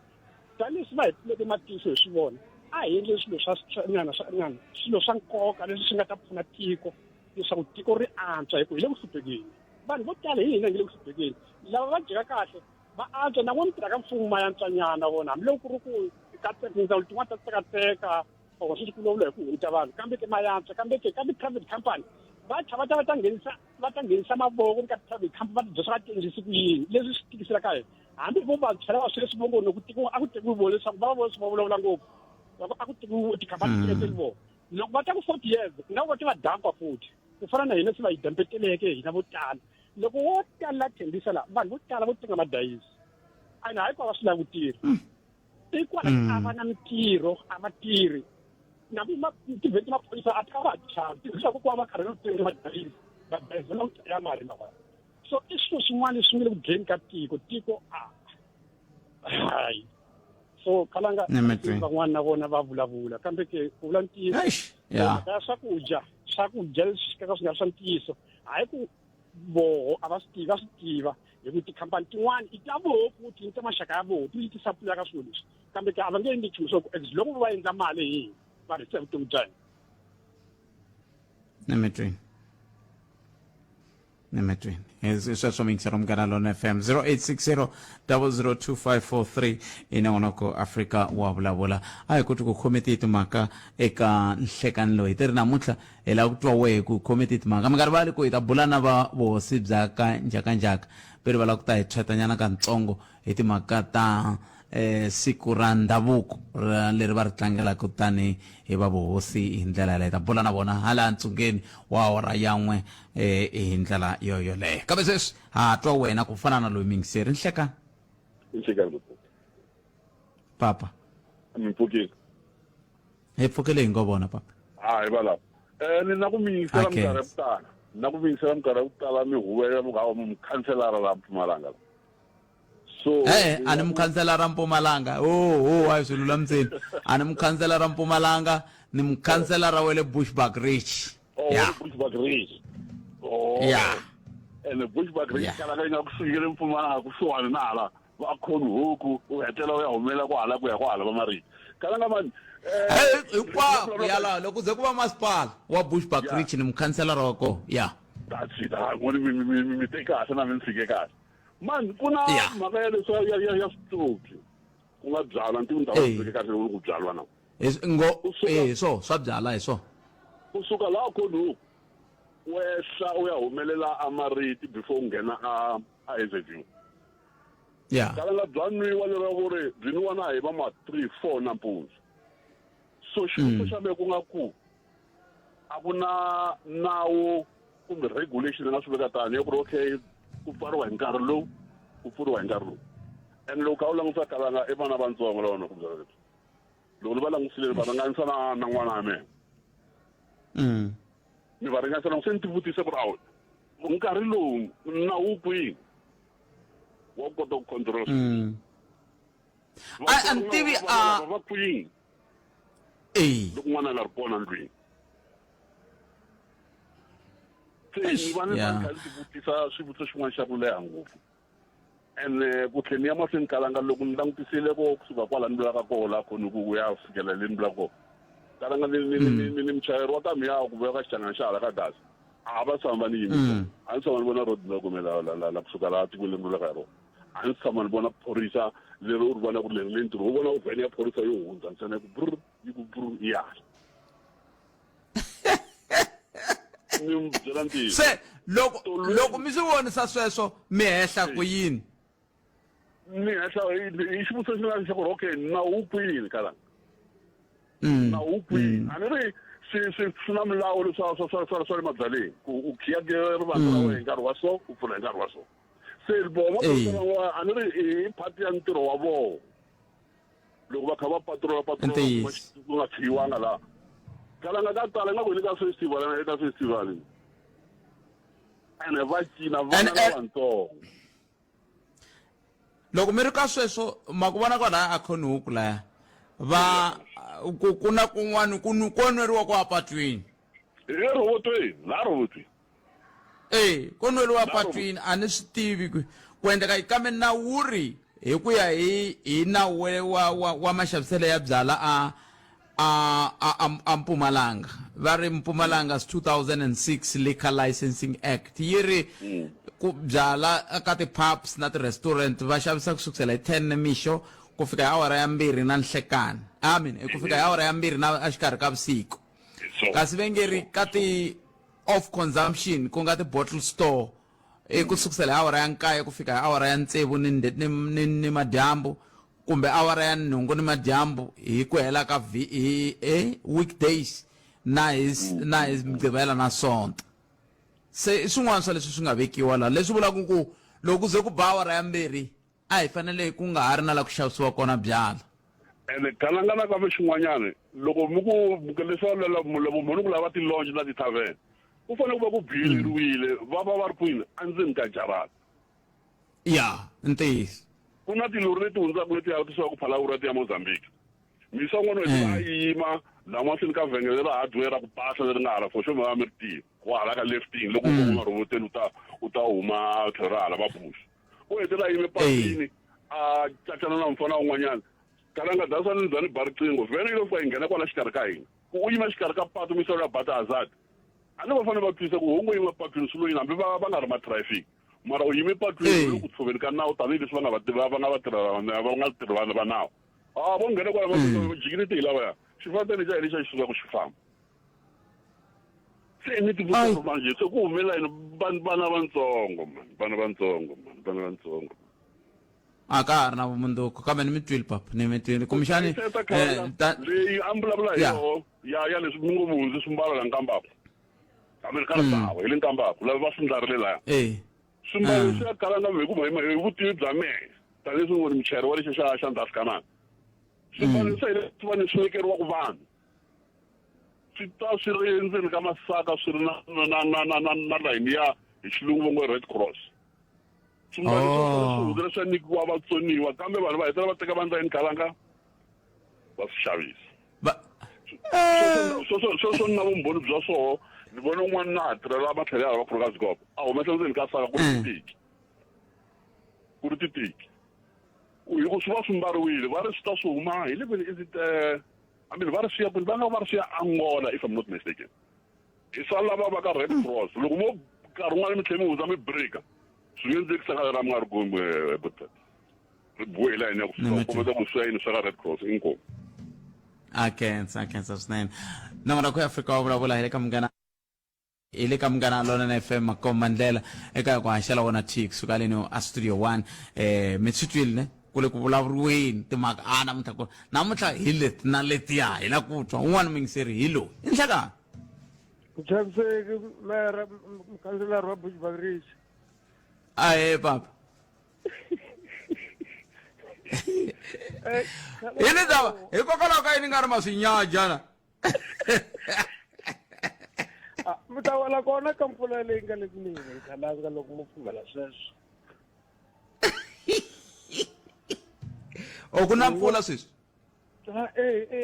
tanihileswi va heteleke matihlo hi swi vona a hi endle swilo swilo swa nkoka leswi swi nga ta pfuna tiko leswaku tiko ri antswa hi ku hi le ku hluphekeni vanhu vo tala hi hina hi le ku hluphekeni lava va dyeka kahle va antswa na vona tirha ka mfumo ma yantswanyana vona hambiloko ku ri ku tindzawulo tin'wana ta tsekatseka or swi kulovula hi ku hunguta vanhu kambe ke mayantswa kambe private company va ta nghenisa mavoko ka private company va tibyela swa va tiendlisi ku yini leswi swi tikiselaka hina hambi vo va chela va sweswi vo ngo a ku tekiwi vona leswaku va vona swi va vulavula ngopfu a ku tekiwi tikhampani tiketeli vona loko va ta ku 40 years na vo ti va dankwa futhi ku fana na hina swi va hi dempeteleke hina vo tala loko wo tala thembisa la vanhu vo tala vo tinga madayisi a na hayi ku va swi lavi ku tirha i ku a va na mitirho a va tirhi na tivheti maphorisa a ta va chavi leswaku ku va va karhi no tirha madayisi madayisi na ya mali na vona so i swilo swin'wana leswi nga le ku dyeni ka tiko hayi so Kalanga van'wana na vona va vulavula kambe ke ku vula ntiyiso ya swakudya leswi ka swi nga swa ntiyiso hayi ku voho a va swi tiva hi ku tikhampani tin'wana i ta voho futhi ni ta maxaka ya voho ti sapula ka swilo leswi kambe ke a va nge endli nchumu swa ku loko va endla mali hi va ri vutomi bya hina Nemetwini sweswo mingisela umgana lona FM 0860 002543 inongonoko Afrika wa vulavula a hi kuti ku khometi timhaka eka nhlekani loyi ti ri namuntlha hi la ku twa wehe ku khometi timhaka mi nga rivali ku hi ta bula na va vuhosi bya ka njhakanjhaka peri va la ku ta hi chatanyana ka ntsongo hi timhaka ta siku ra ndhavuko leri va ri tlangelaka tani hi va vuhosi hi ndlela yaleyo ta bula na vona hala ntsungeni wa hora yan'we hi ndlela yoyoleyo kambe sweswi ha twa wena ku fana na loyi mingiseri nhlekani papa mpfukile hi pfukile hi ngo vona papa hayi valava ni na ku mingisela minkarhi ya ku tala na ku mingisela minkarhi ya ku tala mi huwelela mukhanselara la Mpumalanga so ani mukhansela ra Mpumalanga hayi swi lulamiseni ani mukhansela ra Mpumalanga ni mukhansela ra wele Bushbuckridge Bushbuck Ridge and Bushbuck Ridge kala ka nga kufikile Mpumalanga kusuhani na la va khoni huku u hetela u ya humela ku hala va marito kala nga mani hinkwavo yala loko ze ku va masipala wa Bushbuckridge ni mukhansela ra wako that's it ngoni mi tekasa na mi fike kahle man kuna mhaka ya leswi ya switsoki ku nga byala ntivo ndhawu fike kahle loko ku byaliwa na so swa byala hi so kusuka laha khoni wehla uyahumelela amariti before ungena a Hazyview. Yeah. Kalanga byanwiwa lero vuri byinuwa na hi va ma 3-4 nampundzu. So xivutiso xa me ku nga ku a ku na nawu kumbe regulation nga swi veka tani ya ku ri okay ku pfariwa hi nkarhi lowu ku pfuriwa hi nkarhi lowu. And loko ka u langutisa Kalanga i vana vantsongo lava ku byala leswi. Loko ni va langutisile va ringanisa na n'wana wa mina. Ni va ringanisa na se ni tivutise ku ri awu nkarhi lowu nawu kwihi wa ku kota ku control antivi va kwihi loko n'wana a nga ri kona ndlwini. Se ni va ni va kha ni tivutisa swivutiso xin'wana xa ku leha ngopfu. And ku tlheni ya mahlweni Kalanga loko ni langutisile ko kusuka kwala ni vulaka koho laha khoni ku ya fikela le ni vulaka koho. Kalanga ni muchayeri wa ka miya ku vuya ka xichangani xa hala ka Dasi a va tshama ni yini a ni tshama ni vona road la kusuka laha tikweni leri ni vulaka hi rona a ni tshama ni vona phorisa leri u ri vona ku ri leri le ntirho u vona u vhene ya phorisa yo hundza ntsena ku brr yi ku brr ya ni mu byela ntiyiso se loko mi swi vonisa sweswo mi hehla ku yini ni hehla i xivutiso xin'wana xa ku ri okay nawu kwini Kalanga nawu kwihi a ni ri swi na milawu swa le mabyaleni ku u khiyake rivanti ra wena hi nkarhi wa so u pfula hi nkarhi wa so se boho maphorisa a ni ri i phati ya ntirho wa voho loko va kha va patrola ku nga khiyiwanga laha Kalanga ka tala nga ku ni ka festival eka festival ene va cina vana lavatsongo loko mi ri ka sweswo ma ku vona kwalaya a Khonhuku laya va ku na kun'wana ku nweriwa kwa patwini ku nweriwa patwini a ni swi tivi ku endleka kambe nawu ri hi ku ya hi nawu wa maxaviselo ya byala a Mpumalanga va ri Mpumalanga 2006 Liquor Licensing Act yi ri ku byala ka ti-pubs na ti-restaurant va xavisa kusukela hi 10 nimixo ku fika hi awara ya 2 na nhlekani ku fika hi awara ya 2 na exikarhi ka vusiku kasi ve nge ri ka ti-off consumption ku nga ti-bottle store ku sukusela hi awara ya 9 ku fika hi awara ya 6 ni madyambu kumbe awara ya 8 ni madyambu hi ku hela ka weekdays na hi mugqivela na sonto se i swin'wana swa leswi swi nga vekiwa laha leswi vulaka ku loko ku ze ku ba awara ya 2 a hi fanele ku nga ha ri na la ku xavisiwa kona byala ene Kalanga na kambe xin'wanyana loko mi ku leswaku loko munhu ku lava ti-lounge na ti-tavern ku fanele ku va ku biyeriwile va ri kwini endzeni ka jarata ya ntiyiso ku na tilori leti hundzaka leti ya tisuka ku Phalaborwa ti ya Mozambique misa n'wana wethu va yima laha mahlweni ka vhengele ra hardware ku pasa leri nga hala for sure mi ri tiva ku hala ka lefting loko u nga rhoboteli u ta huma tlhelo ra hala va push u hetela yime patini a cacana na mfana wun'wanyana Kalanga dasa ni ndzani ba riqingho vhene yi lo fika yi nghena kwala xikarhi ka hina ku u yima xikarhi ka patu misalo ya bata hazard a ni va fanele va twisisa ku hungu yima patwini swi lo yini hambi va nga ri matraffic mara u yime patwini loko ku tshoveni ka nawu tanihileswi va nga tirhi vanhu va nawu vo nghena kwala jikiliti hi lavaya xifateni xa hina xa xi suka ku xi famba se ni tivutisa manje se ku humelela yini vana vantsongo vana vantsongo a ka ha ri na vumundzuku kambe ni mi twile papa ni mi twile kumbexani leyi a ni vulavula hi yoho ya leswi mi ngo vuhundzi swi mbalo la nkambako kambe ni ka risawa hi le nkambako lava va swi ndlarile laya swimbalo swi ya Kalanga hi vutivi bya mehe tanihileswi ngo ni muchayeri wa lexi xa ndasikanana swimbalo swi va swi vekeriwa ku vanhu swi ta swi ri endzeni ka masaka swi ri na layini ya hi xilungu va ngo Red Cross swimbalo swi swa nyikiwa vatsoniwa kambe vanhu va hetela va teka vandla yini Kalanga va swi xavisa sweswo ni na vumbhoni bya swoho ni vona un'wana na ha tirhela matlhelo ya va Krugersdorp a humesa ndzeni ka saka ku ri titiki hi ku swi va swi mbariwile va ri swi ta swi huma hi level is it I mean va ri swi ya va nga va ri swi ya Angola if I'm not mistaken hi swa lava va ka Red Cross loko mo nkarhi wun'wana mi tlhela mi hundza mi breaka swi nge endleki ra mi nga ri kumbe ri buwe hi layini ya ku kometa ku swi ya yini swa ka Red Cross inkomu a khensa swinene nomera ku Afrika wa vulavula hi le ka Munghana ile ka Munghana Lonene FM makomandlela eka ku haxela wona Tix suka leni a studio 1 mitsitwile ne kule ku vulavuriweni timhaka namuntlha ku namuntlha hi leti na letiya hi la ku twa un'wana mingiseri hi loyi i nhlaka Mchaviseki mera mkhanselara wa Bushbuckridge. papa ile dava hikokwalaho ka yini nga ri maswinyajana Mi ta wela kona ka mpfula leyi nga le ku nini hi khalanga loko mo pfumela sweswo. o ku na mpfula sweswi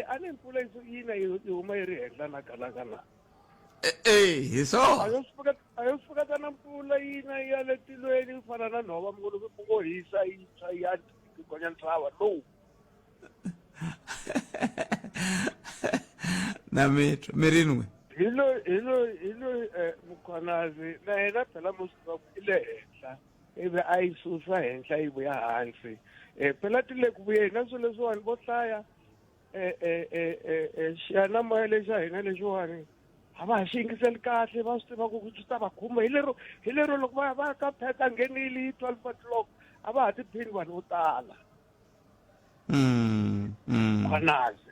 A ni mpfula yi na yi huma yi ri henhla na khalanga na. hi so A yo swi fika na mpfula yi na ya le tilweni ku fana na nhova mungo hisa yi tshwa ya gonya ntshava lowu. na metro mirinwe Hilo Mkhwanazi na yena phela musiko ile henhla ibe a yi susa henhla yi vuya hansi phela tile ku vuyeni na swilo leswiwani vo hlaya xiyanimoya lexi xa hina lexiwani a va ha xi yingiseli kahle va swi tiva ku swi ta va khuma hi lero loko va ka pheta nghenile hi 12 o'clock a va ha tiphini vanhu vo tala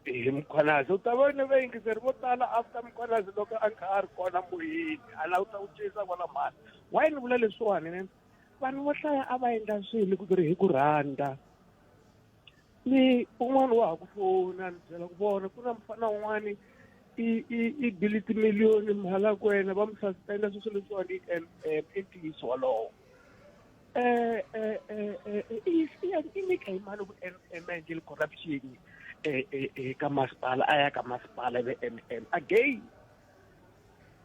Mkhwanazi u ta vona va yingiseri vo tala after Mkhwanazi loko a kha a ri kona moyeni a la u ta u cisa vona mali why ni vula leswiwani ne vanhu vo hlaya a va endla swilo ku ri hi ku rhandza ni un'wana wa ha ku fona ni byela ku vona ku na mfana un'wani i bili timiliyoni mhala kwena va mi suspenda swilo leswiwani i ntiyiso walowo i nyika hi mali ku endle corruption ka masipala a ya ka masipala ve again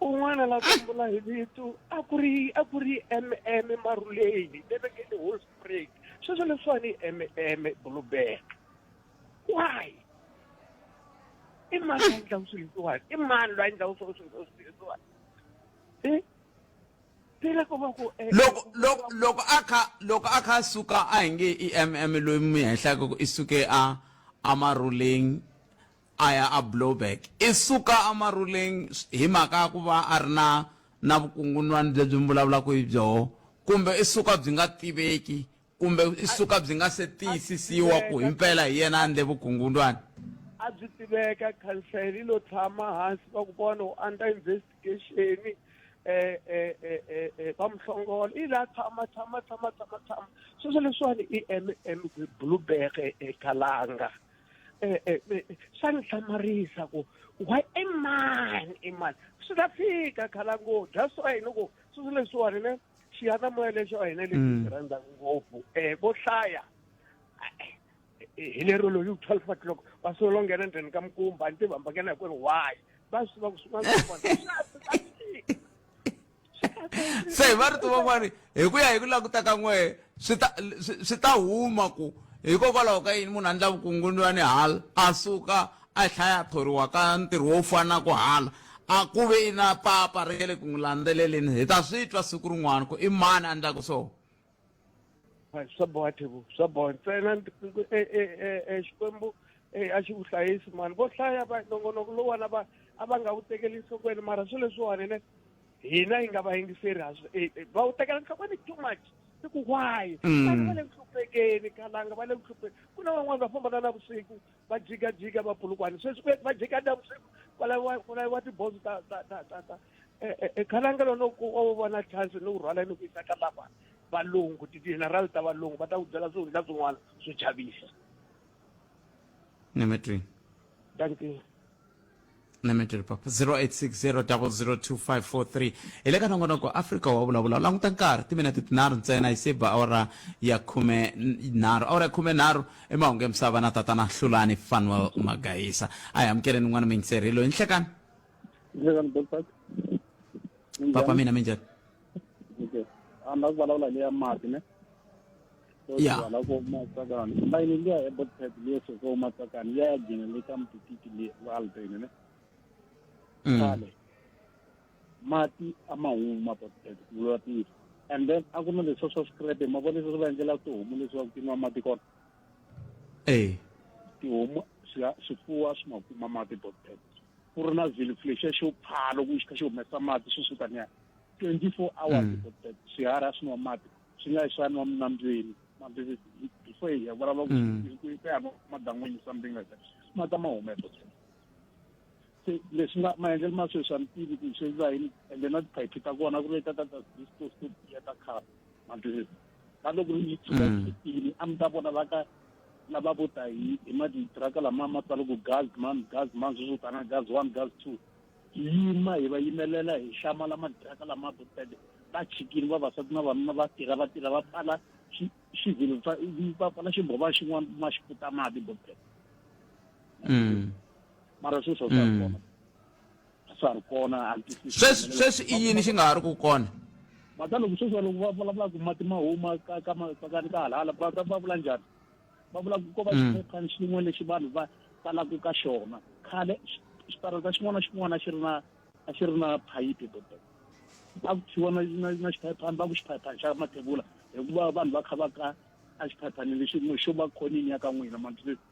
un'wana la kumbula hi vito a ku ri Maruleni devekele Hospring sweswo leswiwani Blueberg why i mani a endlaku swilo leswiwani i mani loyi a endlaku swilo leswiwani phela ko va ku loko a kha suka a hi nge i loyi mi henhlaka ku i suke a Maruleng aya a Blueberg i suka a Maruleng hi mhaka ku va a ri na vukungundzwani lebyi mi vulavulaka hi byoho kumbe i suka byi nga tiveki kumbe i suka byi nga se tiyisisiwa ku himpela hi yena a endle vukungundzwani a byi tiveka khansele lo tshama hansi va ku vona u under investigation va muhlongola i la tshama sweswo leswiwani i Blueberg Khalanga swa ni hlamarisa ku why i mani swi ta fika Khalango that's why ni ku sweswo leswiwani ne xiyanimoya lexi wa hina lexi rhandzaka ngopfu vo hlaya hi lero loyi 12 o'clock va solo nghena ndzeni ka mukumba ni tiva mbangena hi ku ri why va swi va ku swin'wana se va ri tuva mani hi ku ya hi ku languta ka n'wehe swi ta huma ku hikokwalaho ka yini munhu a endla vukungundzwani hala a suka a hlaya thoriwa ka ntirho wo fana ku hala a ku ve na papa ri nge le ku n'wi landzeleleni hi ta swi twa siku rin'wana ku i mani a endlaku swona swa boha Thebo swa boha ntsena Xikwembu a xi vuhlayisi mani vo hlaya va nongonoko lowani a va nga wu tekeli enhlokweni mara swilo leswiwani ne hina hi nga va yingiseri va wu tekela enhlokweni too much i ku why vanhu va le ku hluphekeni Khalanga va le ku hluphekeni ku na van'wani va famba na navusiku va jikajika va Polokwane sweswi va jika navusiku kwalawa tibozo ta Khalanga loko o vona chance ni u rhwala ni ku yisa ka lava valungu ti-general ta valungu va ta ku byela swilo na swin'wana swo chavisa Nemetri thank you Nemetri papa 0860002543 ile ka nongonoko Africa wa vulavula languta nkarhi timinete tinharhu ntsena hi se ba awara ya 13 emahungu ya misava na tatana Hlulani Fanuel Magayisa a hi amukeleni n'wana mingiseri loyi nhlekani papa mina minjhani anda vulavula leya mati ne ya loko matsakani mbayini liya ebotpet leso ko matsakani ya gina le ka mtititi le valtene ne kale mati amahuma botpet kulati and then akuna le social scrap mabone so vangela to humu leswo kinwa mati kona ti humu swifuwa swi makuma mati botpet ku ri na viliflex xo phala ku xi kha xi humesa mati swi suka niya 24 hours swiharhi a swi nwa mati swi nga swa nwa nambyeni before ya vulavula ku ya madan'wini something like that mata ma humesa se leswi nga maendlelo ma sweswi a ni tivi ku swi endla yini ende na tiphayiphi ta kona ku ri ta ya ta khaba mabhizinesi na loko yi tshuka xitini a mi ta vona lava vota hi maditiraka lama ma tsala ku gazman swo tana gas 1 gas 2 yima hi va yimelela hi xamala madiraka lama botele va chikini vavasati na vanuna va tirha va pfala xivilo va pfala ximbhova xin'wana ma xi puta mati botele mara sweswo swa ri kona sweswi i yini xi nga ha ri ku kona mata loko sweswi loko va vulavula ku mati ma huma ka halala va vula njhani va vula ku ko va xiphephana xin'we lexi vanhu va talaka ka xona khale xitarata xin'wana na xin'wana a xi ri na phayiphi botele a ku thiwa na xiphephana va ku xiphephana xa mathebula hikuva vanhu va kha va ka a xiphephani lexi xo va khonini ya ka n'wina mantswesi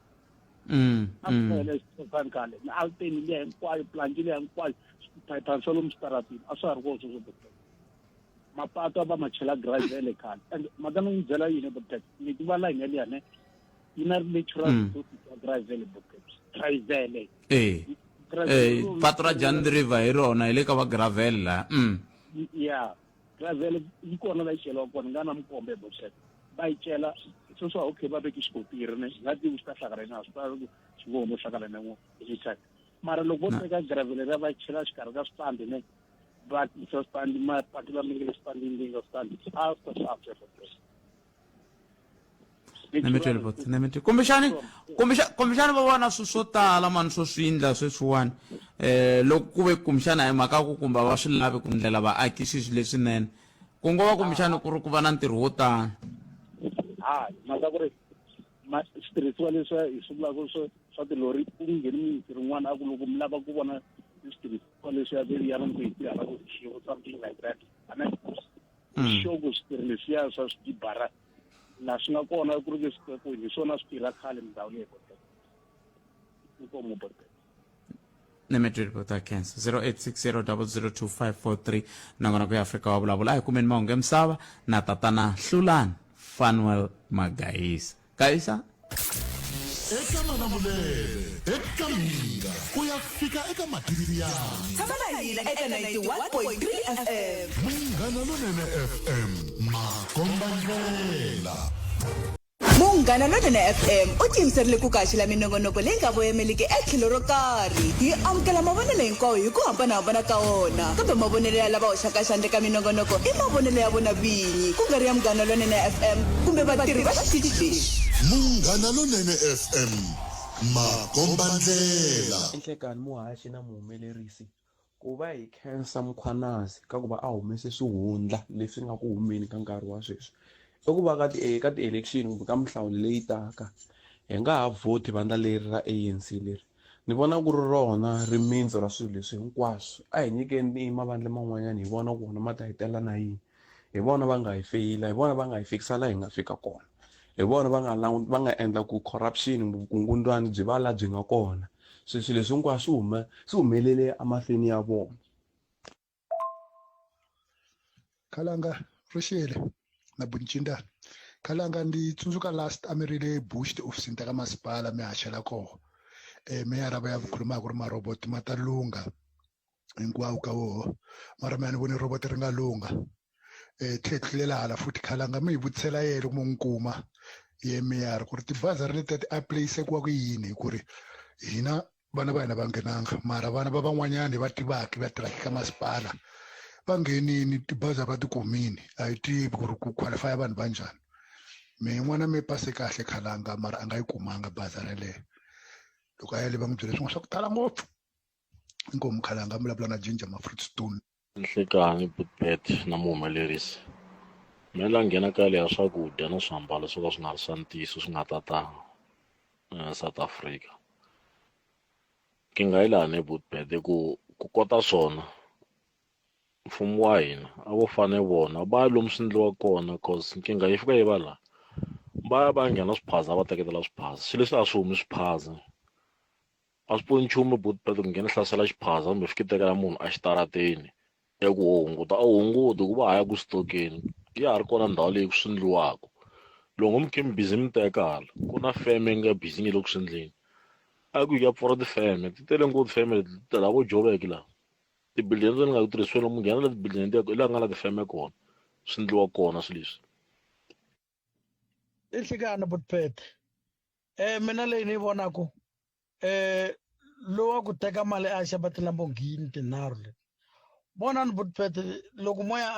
a ku tele xiphephana khale na alteni liya hinkwayo planti liya hinkwayo xiphephana swa lomu xitaratini a swa ha ri kona sweswo botele mapatu va ma chela gravele khale and madana n'wi byela yini botele ni tiva line yaliya ne yi na natural gravele botele gravele patu ra Jan River hi rona hi le ka va gravel la ya gravel yi kona la yi cheliwa kona nga na mkombe botele va yi chela sweswo okay va veki xikotiri ne nga tivi swi ta hlakala na swi ta swi ngo no hlakala na n'wo hi chaka mara loko vo teka gravel ra va chela xikarhi ka swipandi ne va tisa swipandi mapatu lama nge le swipandini leyi nga swipandi a swi ta swi antswa nemetwele kumbexani va vona swo tala mani swo swindla sweswiwani loko ku ve kumbexana hi mhaka ku kumba va swi lavi ku ndlela vaaki swilo leswinene ku ngo va kumbexani ku ri ku va na ntirho wo tani mhaka ku ri switirhisiwa leswi hi swi vulaka swa tilori ku ngheni mintirho yin'wana a ku loko mi lava ku vona switirhisiwa leswi ya ri ku hi tirhala ku xiyimo something like that xoko switirhi leswiya swa swidibara la swi nga kona ku ri ke swikwepo hi swona swi tirha khale ndhawu leyi botele inkomo botele nemetwele bota cancer 0860002543 nangona ku ya Afrika wa vulavula hi kumeni mahungu ya misava na tatana Hlulani Fanuel Magayisa Kayisa eka Malamulele eka Minga ku ya fika eka Mativiriani tsamana hina eka 91.3 FM Munghana Lonene FM Makombandlela Munghana Lonene FM u tiyimiserile ku kaxila minongonoko leyi nga voyameliki etlhelo ro karhi hi amukela mavonelo hinkwawo hi ku hambanahambana ka wona kambe mavonelo ya lava hoxaka xandla ka minongonoko i mavonelo ya vona vinyi ku nga ri ya Munghana Lonene FM kumbe vatirhi va xitichi lexi Munghana Lonene FM Makombandlela Enhlekani muhaxi na muhumelerisi ku va hi khensa Mkhwanazi ka ku va a humese swihundla leswi nga ku humeni ka nkarhi wa sweswi i ku va ka ti-election kumbe ka mihlawulo leyi taka hi nga ha vhoti vandla leri ra ANC leri ni vona ku ri rona rimintsu ra swilo leswi hinkwaswo a hi nyikeni mavandla man'wanyana hi vona ku vona ma ta hi tela na yini hi vona va nga hi feyila hi vona va nga hi fikisa laha hi nga fika kona hi vona va nga endla ku corruption vukungundwani byi va la byi nga kona swilo leswi hinkwaswo swi humelele emahlweni ya vona Khalanga Roshele na Buncinda Khalanga ndi tsundzuka last amerile Bush office ta ka masipala mi haxela koho meyara va ya vukhuluma ku ri marobot ma ta lunga hinkwawo ka woho mara mina ni vone robot ri nga lunga tlhetlela hala futhi Khalanga mi hi vutisela yena loko n'wi kuma ye meyara ku ri tibazari leti a place ku wa ku yini ku ri hina vana va hina va ngenanga mara vana va van'wanyana va tivaki va tirhaka ka masipala va nghenini tibazi va tikumini a hi tivi ku ri ku qualify vanhu va njhani me n'wana mi pase kahle Khalanga mara a nga yi kumanga bazi raleyo loko a yale va n'wi byele swin'wana swa ku tala ngopfu inkomu Khalanga a vulavula na Ginger Mafruit Stone Nhlekani Butbet na muhumelerisi mina la nghena ka leya swakudya na swiambalo swo ka swi nga ri swa ntiyiso swi nga tatanga South Africa ki nga yi lani Butbet ku kota swona mfumo wa hina a vo fane vona va lomu swi endliwa kona cause nkinga yi fika yi va la va nghena swiphaza va teketela swiphaza xilo leswi a swi humi swiphaza a swi pfuni nchumu butpeto ku nghena hlasela xiphaza kumbe fiki tekela munhu a xitarateni eku hunguta a hunguti ku va haya ku stokeni ya ha ri kona ndhawu leyi ku swindliwaka loko mi khe mi busy mi tekala ku na feme nga busy nge le ku swindleni a ku ya pfura tifeme ti tele ngopfu tifeme la vo Joburg la tibuilding leti nga ku tirhisiwa lomu nghena la tibuilding leti la nga la tifeme kona swindliwa kona swilo leswi Inhlikana butpete mina leyi ni vonaku lowa ku teka mali a xava tilambongini tinharhu leti vonani butpete loko moya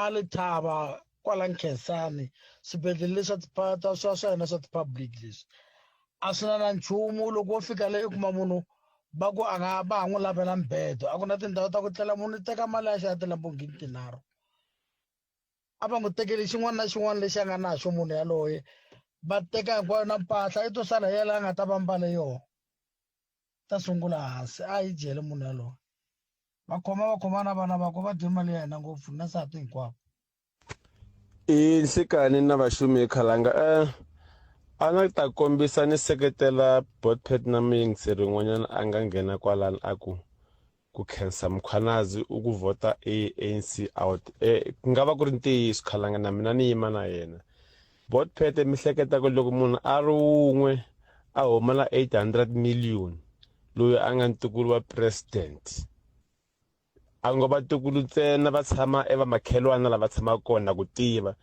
a le thava kwala Nkhensani swibedhlele leswi swa hina swa ti-public leswi a swi na nchumu loko wo fika le i kuma munhu va ku a nga va n'wi lavela mbedo a ku na tindhawu ta ku tlela munhu teka mali ya xava tilambongini tinharhu a va n'wi tekeli xin'wana na xin'wana lexi a nga na xo munhu yaloye va teka hinkwayo na mpahla i to sala yela a nga ta va mbale yona ta sungula hansi a yi jele munhu yaloye va khoma na vana va ko va dye mali ya hina ngopfu na nsati hinkwavo Inhlikani na vaxumi khalanga a nga ta kombisa ni seketela botpet na mingsi rin'wanyana a nga nghena kwalani a ku khensa Mkhwanazi u ku vota ANC out ku nga va ku ri ntiyiso khalanga na mina ni yima na yena botpet mi hleketa ku loko munhu a ri wun'we a huma na 800 million loyi a nga ntukulu wa president a ngo vatukulu ntsena va tshama evamakhelwana lava tshama kona ku tiva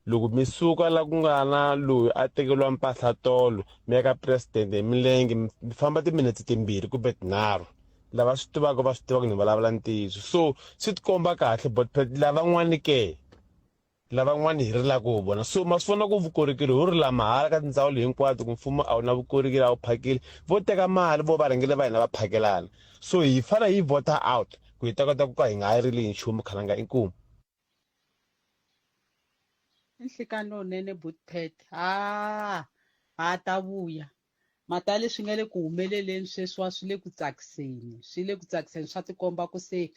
loko mi suka la ku nga na loyi a tekeliwa mpahla tolo mi ya ka president hi milenge mi famba timinete timbirhi kumbe tinharhu lava swi tivaka va swi tiva ku ni vulavula ntiyiso so swi tikomba kahle botpet lavan'wani ke lavan'wani hi ri la ku vona so ma swi vona ku vukorhokeri hu ri la mahala ka tindhawu leyi hinkwato ku mfumo a wu na vukorhokeri a wu phakeli vo teka mali vo varhangeli va hina va phakelana so hi fane hi vota out ku hi ta kota ku ka hi nga yi rili hi nchumu khalanga inkumu Inhlikani lonene butpet ha ta vuya mata leswi nga le ku humeleleni sweswiwa swi le ku tsakiseni swa tikomba ku se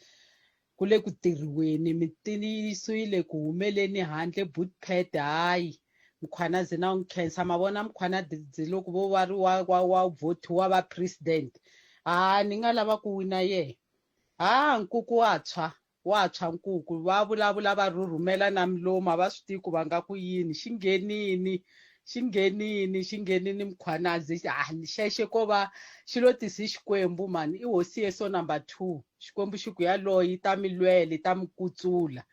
ku le ku tirhiweni mitiniso yi le ku humeleni handle butpet hayi Mkhwanazi na Nkhensa mavona Mkhwanazi loko vo va ri wa votiwa va president ni nga lava ku wina ye nkuku wa tshwa nkuku va vulavula va rhurhumela na milomo va swi tivi ku va nga ku yini xinghenini Mkhwanazi xexe ko va xi lo tisi xikwembu mani i hosi yeso number 2 xikwembu xi ku yaloyi ta milwele ta mikutsula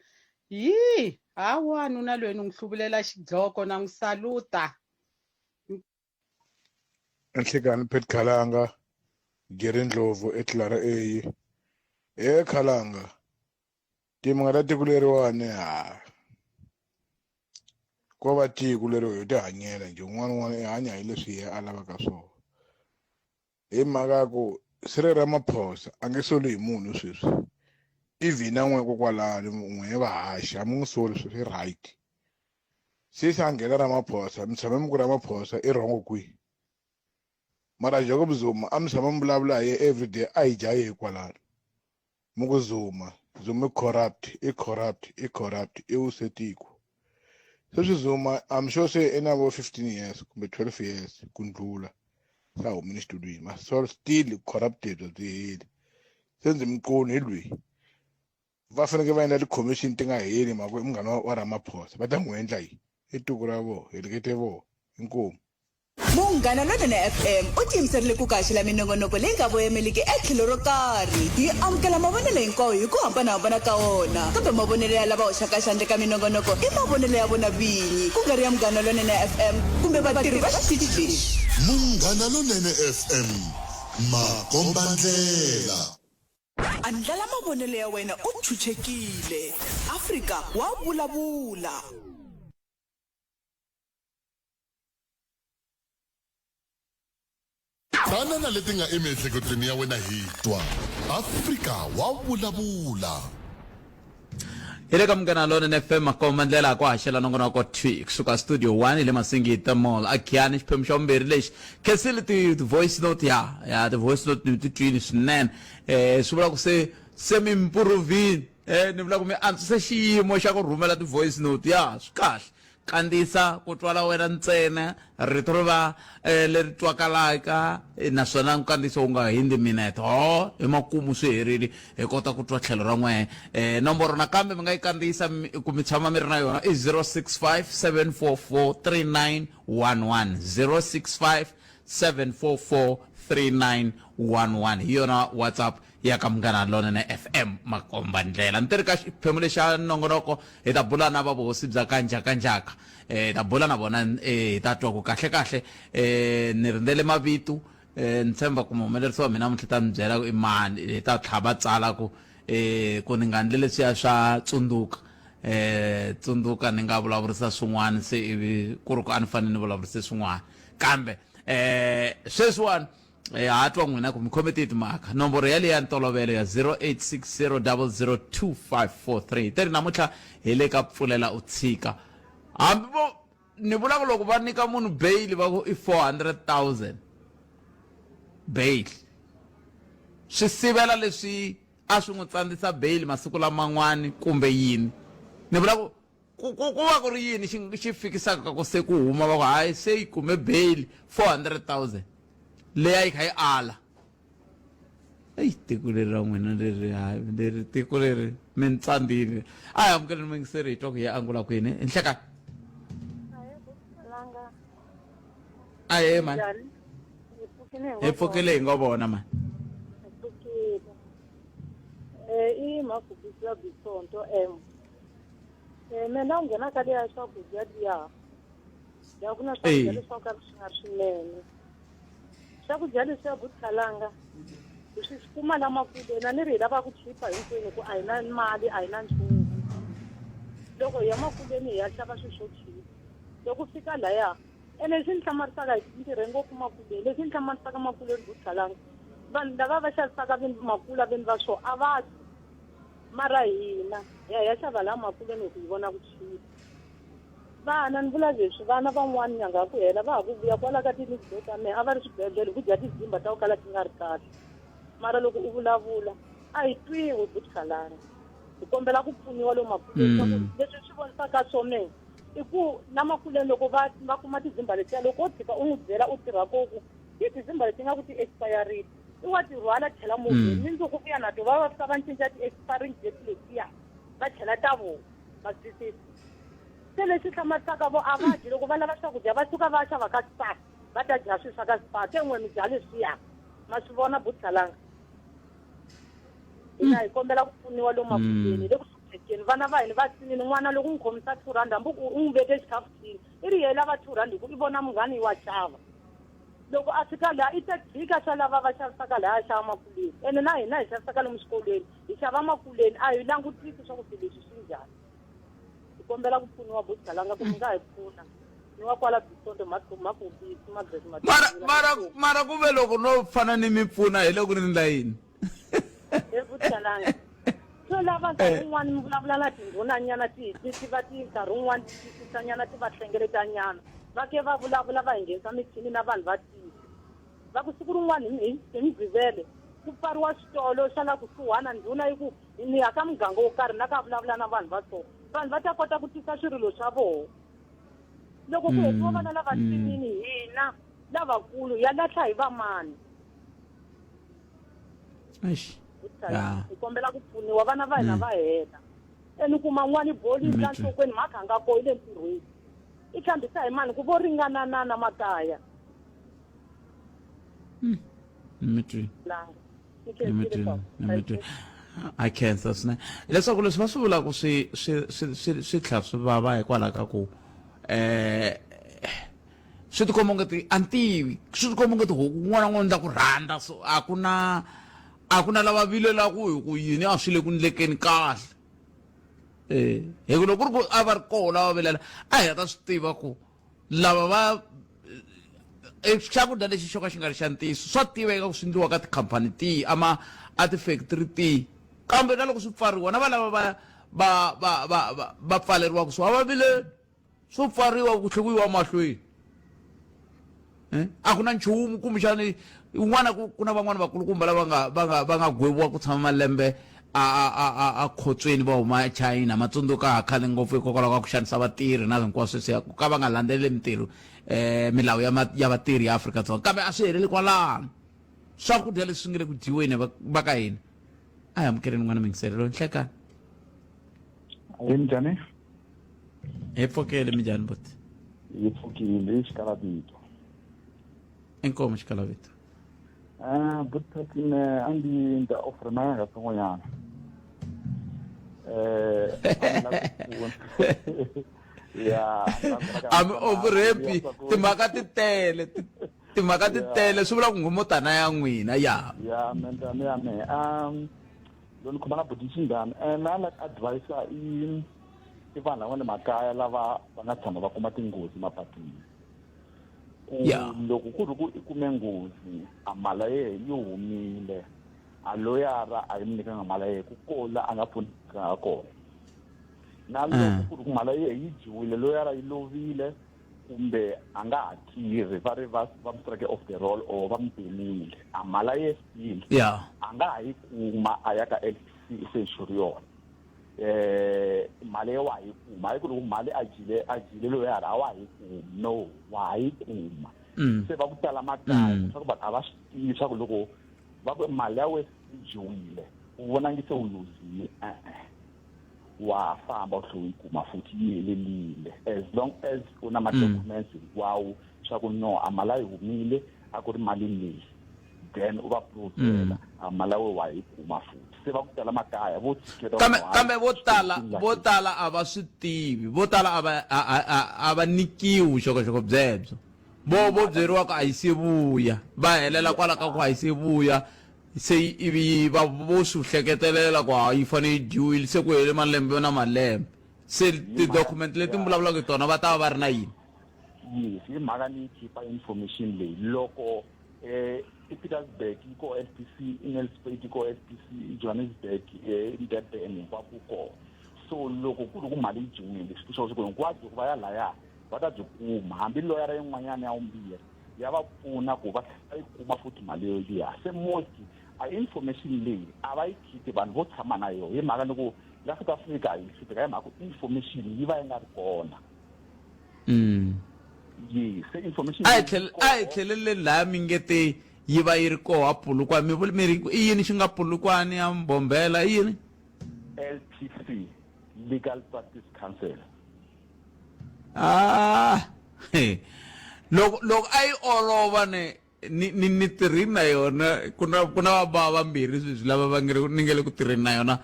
hawa nuna loyi ni n'wi hluvulela xidloko na n'wi saluta Inhlikani Pet Khalanga Geri Ndlovu etlara Khalanga timanga ta tiko leriwani ko va tiko lero hi ti hanyela nje un'wana i hanya hi leswi a lavaka swona hi mhaka ku Cyril Ramaphosa a nge soli hi munhu sweswi even na n'we kokwalani n'we va haxa a mu ngi soli sweswi right se sa nghena Ramaphosa mi tshama mi ku Ramaphosa i wrong kwihi mara Jacob Zuma a mi tshama mi vulavula hi everyday a hi jahi hikwalano mu ku Zuma i corrupt i usetiko sweswi Zuma I'm sure say ina vo 15 years kumbe 12 years ku ndlula sa humini xitulwini ma so still corrupted the senze mqoni lwi va faneke va endla ti-commission ti nga heli mako i munghana wa Ramaphosa va ta n'wi endla yini i tiko ra vo helekete vo inkomu Munghana Lonene FM u tiyimiserile ku kaxela minongonoko leyi nga voyemeliki etlhelo ro karhi hi amukela mavonelo hinkwawo hi ku hambanahambana ka wona kambe mavonelo ya lava hoxaka xandla ka minongonoko i mavonelo ya vona vinyi ku nga ri ya Munghana Lonene FM kumbe vatirhi va xitichi Munghana Lonene FM makombandlela andlala mavonelo ya wena u chuchekile Afrika wa vulavula Banana leti nga emiehleketweni ya wena hi twa Afrika wa vulavula Ile ka Munghana Lonene FM makombandlela ku haxela nongonoko twi kusuka studio 1 ile Masingita Mall akiani xiphemu xa vumbirhi lexi khensile ti voice note ya the voice note ni titwini swinene swi vula ku se mi improvini ni vula ku mi antswise xiyimo xa ku rhumela ti voice note swi kahle kandziyisa ku twala wena ntsena rito ri va leri twakalaka naswona nkandziyiso wu nga hundzi minute hi makumu swi herile hi kota ku twa tlhelo ra n'wehe nomboro nakambe mi nga yi kandziyisa ku mi tshama mi ri na yona i 065 744 3911 065 744 3911 hi yona WhatsApp ya ka Munghana Lonene FM makomba ndlela ni ri ka xiphemu lexa nongonoko hi ta bula na vavosi bya kanjhakanjhaka ta bula na vona hi ta twa ku kahle ni rindzele mavito ni tshemba ku muhumelerisi wa mina muntlha ta mi byela ku i mani hi ta tlhava tsala ku ni nga ndle leswiya swa tsundzuka ni nga vulavurisa swin'wana se ivi ku ri ku a ni fanele ni vulavurise swin'wana kambe sweswiwani ha twa n'wina ku mi khome mhaka nomboro ya leya ntolovelo ya 0860002543 teri namuntlha hi le ka pfulela u tshika hambi ni vula ku loko va nyika munhu bail va ku i 400,000 bail swi sivela leswi a swi n'wi tsandzisa bail masiku laman'wani kumbe yini ni vula ku va ku ri yini xi fikisaka ku se ku huma va ku hayi se yi kume bail 400,000 leyi kha yi ala tiko leri ra n'wina leri tiko leri mi ni tsandzile a hi amukeleni mingiseri hi twa ku hi angula kwini hi nhleka mani hi pfukile hi ngo vona mani i makubisa bisonto mina unghena ka leya swakudya liya ya ku na swakudya leswi ka swi nga swinene swakudya leswi ya buthalanga leswi swi kuma lamakuleni a ni ri hi lava ku chipa hinkwenu ku a hi na mali a hi na nchumu loko hi ya makuleni hi ya xava swilo swo chipa loko fika laya ene leswi ni hlamarisaka hi ntirhe ngopfu makuleni leswi ni hlamarisaka makuleni buthalanga vanhu lava va xavisaka makula veni va swo a va mara hina ya xava laha makuleni ku hi vona ku chipa vana ni vula leswi vana van'wani nyanga ya ku hela va ha ku vuya kwala ka tliliniki to ta mehe a va ri swibedhlele ku dya tizimba ta ku kala ti nga ri kahle mara loko u vulavula a hi twiwi buthalanga hi kombela ku pfuniwa lomu makuleni leswi swi vonisaka swo mehe i ku na makuleni loko va kuma tizimba letiya loko o tshika u n'wi byela u tirha koku i tizimba leti nga ku ti-expirile i wa ti rhwala tlhela movheni ni ndzo ku vuya na to va va fika va cinca ti-expiring date letiya va tlhela ta vona va twisisa se leswi hlamarisaka vo a va dyi loko va lava swakudya va suka va xava ka Spar va ta dya swilo swa ka Spar ke n'we mi dya leswiya ma swi vona buthalanga hina hi kombela ku pfuniwa lomu makuleni le ku hluphekeni vana va hina va tsinini n'wana loko n'wi khomisa 2 rand hambi u n'wi veke xikhafuthini i ri ye lava 2 rand hi ku i vona munghani wa xava loko a fika laha i ta tshika swa lava va xavisaka laha a xava makuleni ene na hina hi xavisaka lomu xikolweni hi xava makuleni a hi langutisi swakudya leswi swi njhani hi kombela ku pfuniwa buthalanga ku mi nga hi pfuna ni wa kwala bisonto makubisi magresi mara ku ve loko no fana ni mi pfuna hi loko ni layini hi buthalanga so lava nkarhi wun'wani mi vulavula na tindhunanyana ti va ti nkarhi wun'wani ti tisanyana ti va hlengeletanyana va ke va vulavula va hi nghenisa michini na vanhu va tisi va ku siku rin'wani hi migqivele ku pfariwa xitolo xa la kusuhana ndhuna yi ku ni ya ka muganga wo karhi na ka vulavula na vanhu va so vanhu va ta kota ku tisa swirilo swa vona loko ku hetiwa vana lava tsinini hina lavakulu ya lahla hi vamani hi kombela ku pfuniwa vana va hina va hela eni kuma n'wani boli la nhlokweni mhaka a nga kohi le ntirhweni i hlambisa hi mani ku vo ringananana makaya I can't swinene leswaku leswi va swi vulaka swi tlhela swi vava hikwalaho ka ku swi tikomba ngati a ntivi swi tikomba ngati n'wana n'wana ndza ku rhandza so a ku na lava vilelaku hi ku yini a swi le ku ndlekeni kahle hi ku loko ku ri ku a va ri koho lava vilela a hi ta swi tiva ku lava va xakudya lexi xo ka xi nga ri xa ntiyiso swa tiveka ku swi endliwa ka tikhampani tihi a ti-factory tihi kambe na loko swi pfariwa na valava va pfaleriwaka swo va vile swo pfariwa ku tlhekiwa mahlweni a ku na nchumu kumbexani un'wana ku na van'wana vakulukumba lava va nga gweviwa ku tshama malembe a khotsweni va huma China ma tsundzuka khale ngopfu hikokwalaho ka ku xanisa vatirhi na hinkwaswo sweswiya ku ka va nga landzeleli mintirho milawu ya vatirhi ya Afrika-Dzonga kambe a swi heleli kwalano swakudya leswi nga le ku dyiweni va ka hina a hi amukeleni n'wana mingiselelo nhlekani hi njhani hi pfukele minjhani buti hi pfukile xikalavito inkomo xikalavito butatine a ndzi ta offer manga swin'wanyana ya ami overhappy timhaka ti tele swi vula ku ngomotana ya n'wina ya mentani ya me loni khomana buti xinghani na like advice i vanhu lava le makaya lava va nga tshama va kuma tinghozi mapatwini loko ku ri ku i kume nghozi a mala ye yi humile a loyara a yi mi nyikanga mala ye ku kola a nga pfunekanga kona na loko ku ri ku mala ye yi dyiwile loyara yi lovile kumbe a nga ha tirhi va ri va mu strike off the roll or va mu penile a mala ye still a nga ha yi kuma a ya ka LTC se inxuri yona mali wa yi kuma hayi ku ri mali a jile loyara a wa yi kuma no wa yi kuma se va ku tala makaya swa ku vanhu a va swi tivi swa ku loko va ku mali ya wena yi dyiwile u vona ngi se u luzile wa famba u tlhela yi kuma futhi yi helelile as long as u na ma-documents hinkwawo swa ku no a mali a yi humile a ku ri mali leyi then u va provela a mali we wa yi kuma futhi se va ku tala makaya vo kambe vo tala a va swi tivi vo tala a va nikiwi vuxokoxoko byebyo vo byeriwa ku a yi se vuya va helela kwala ka ku a yi se vuya se ivi vo swi hleketelela ku yi fane yi dyiwile se ku hele malembe na malembe se ti-document leti mi vulavulaka hi tona va ta va ri na yini yes hi mhaka ni khipa information leyi loko ePietersburg ko LTC eNelspruit ko LTC eJohannesburg eDurban hinkwako kona so loko ku ri ku mali yi dyiwile switshoxoko hinkwabyo ku va ya laya va ta byi kuma hambi loyara yin'wanyana ya vumbirhi ya va pfuna ku va yi kuma futhi mali yo liya se most a information leyi a va yi khiti vanhu vo tshama na yona hi mhaka loko la South Africa yi hlupheka hi mhaka information yi va yi nga ri kona yes se information a hi tlhelele laha mi nge te yi va yi ri koho pulukwana mi ri i yini xi nga pulukwani ya Mbombela i yini LPC Legal Practice Council loko a yi olova ni tirhini na yona ku na vabava vambirhi sweswi lava ni nge le ku tirheni na yona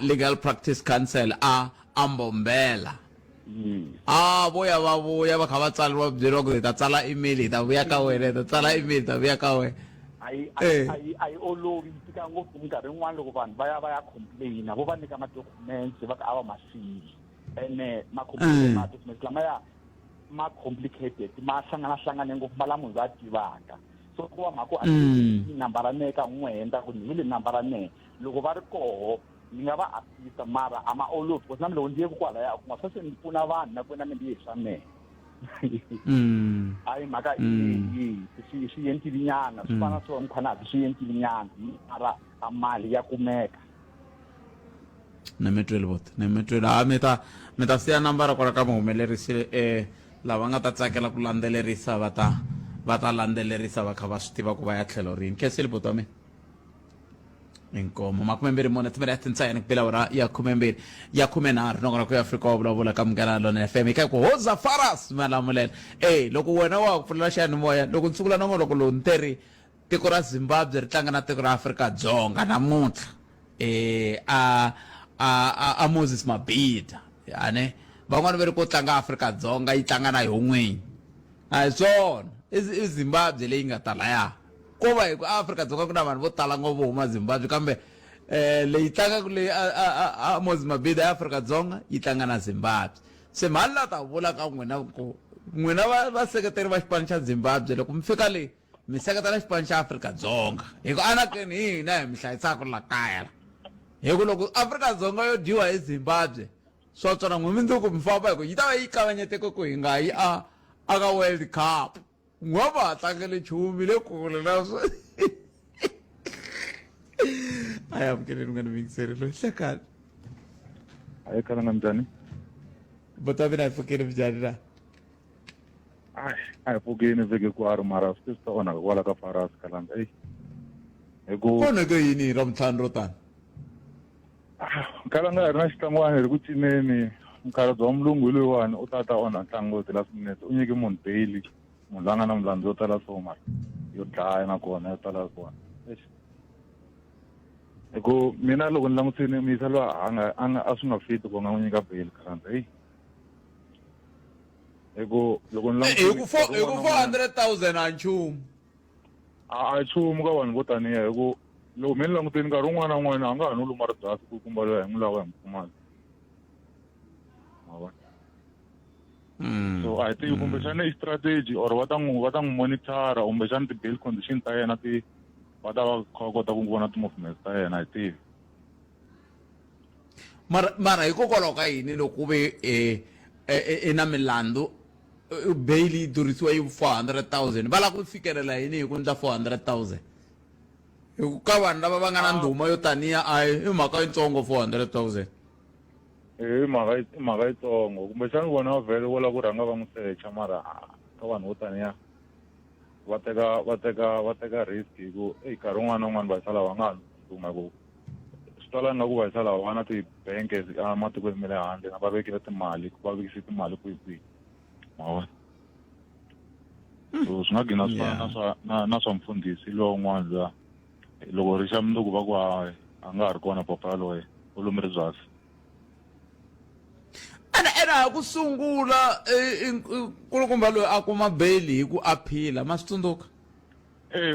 Legal Practice Council a Mbombela voya va kha va tsala va byeriwa ku hi ta tsala email hi ta vuya ka wena hi ta tsala email hi ta vuya ka wena a yi olovi tika ngopfu minkarhi yin'wana loko vanhu va ya complaina vo va nyika ma-documents va ka a va masili ene ma-documents lamaya ma complicated ma hlanganahlangane ngopfu ma lama munhu va tivaka so ku va mhaka a nambara ne ka n'we henda ku ni hi le nambara ne loko va ri koho ni nga va assista mara a ma olovi because na mi loko ndi ye ku kwalaya ku nga sase ni pfuna vanhu na kwena mi ndi hi swa mehe a hi mhaka swi endlilinyana swi fana swo mkhanazi swi endlilinyana mara a mali ya kumeka ni mi twele vote ni mi twele mi ta siya nambara kwala ka muhumelerisi lava nga ta tsakela ku landzelerisa va ta landzelerisa va kha va swi tiva ku va ya tlhelo rini kheseli vote wa mina inkomo 24 timinete ntsena ku bela ora ya 12 nongona ku Afrika wa vulavula ka Munghana Lonene FM eka ku Hoza Faras malamulela loko wena wa ku pfulela xiyanimoya loko ntsukula nongo loko lo nteri tiko ra Zimbabwe ri tlanga na tiko ra Afrika-Dzonga namuntlha a Moses Mabhida yane van'wana va ri ku tlanga Afrika-Dzonga yi tlanga na hi un'winyi a hi swona i Zimbabwe leyi nga tala ya ko va hi ku Afrika-Dzonga ku na vanhu vo tala ngopfu huma Zimbabwe kambe leyi tlangaka leyi a Moses Mabhida ya Afrika-Dzonga yi tlanga na Zimbabwe se mali la ta vula ka n'wina vaseketeri va xipano xa Zimbabwe loko mi fika leyi mi seketela xipano xa Afrika-Dzonga hi ku anakeni hina hi mi hlayisaka la kaya hi ku loko Afrika-Dzonga yo dyiwa hi Zimbabwe swa tsona n'wi mindzuku mi famba hi ku yi ta va yi kavanyeteke ku hi nga yi aka World Cup n'wa va tlangele chumi le kule na ayamukele ungani mingiseri lo hlekani hayi Khalanga njani bota mina ifukile njani la ay pfukini vhiki kwaro mara swi ta onhaka kwala ka Faras Khalanga kona ke yini ra mtlhanu ro tani Khalanga ri na xitlangwana hi ri ku cineni mukhalabye wa mulungu hi loyiwani u ta onha ntlangu the last minute u nyike munhu beyili munhu la nga na milandzu yo tala so mara yo dlaya nakona yo tala kona mina loko ni langutini muyisa loyi a swi nga fiti ku nga n'wi nyika beyili Khalanga loko ni langutini ku 400,000 a nchumu a nchumu ka vanhu vo taniya loko mina ni langutini nkarhi wun'wana na wun'wana a nga ha no luma ribyasi ku kumba loyi hi n'wi lava hi n'wi kumaka so I think kumbexana i strategy or va ta n'wi monitora kumbexana ti-bail condition ta yena va ta va kota ku vona ti-movements ta yena I tivi mara hikokwalaho ka yini loko ve na milandzu bail yi durhisiwa yi 400,000 va lava ku fikelela yini hi ku ndla 400,000 ka vanhu lava va nga na ndhuma yo taniya a hi mhaka yitsongo 400,000 i mhaka yitsongo kumbexana vona vhele vo lava ku rhanga va n'wi secha mara ka vanhu vo taniya va teka risk hi ku nkarhi wun'wana na wun'wana va sala va nga ha duma hi ku swi twala nga ku va sala va na ti-bank ematikweni ma le handle na va vekile timali va vekise timali kwihi mavona so swi nga gina swi fana na swa mfundhisi lowun'wana luya loko ri xa munduku va ku a nga ha ri kona papa yaloye u lumile byasi ena ku sungula kulukumba loyi a kuma beyili hi ku aphila ma swi tsundzuka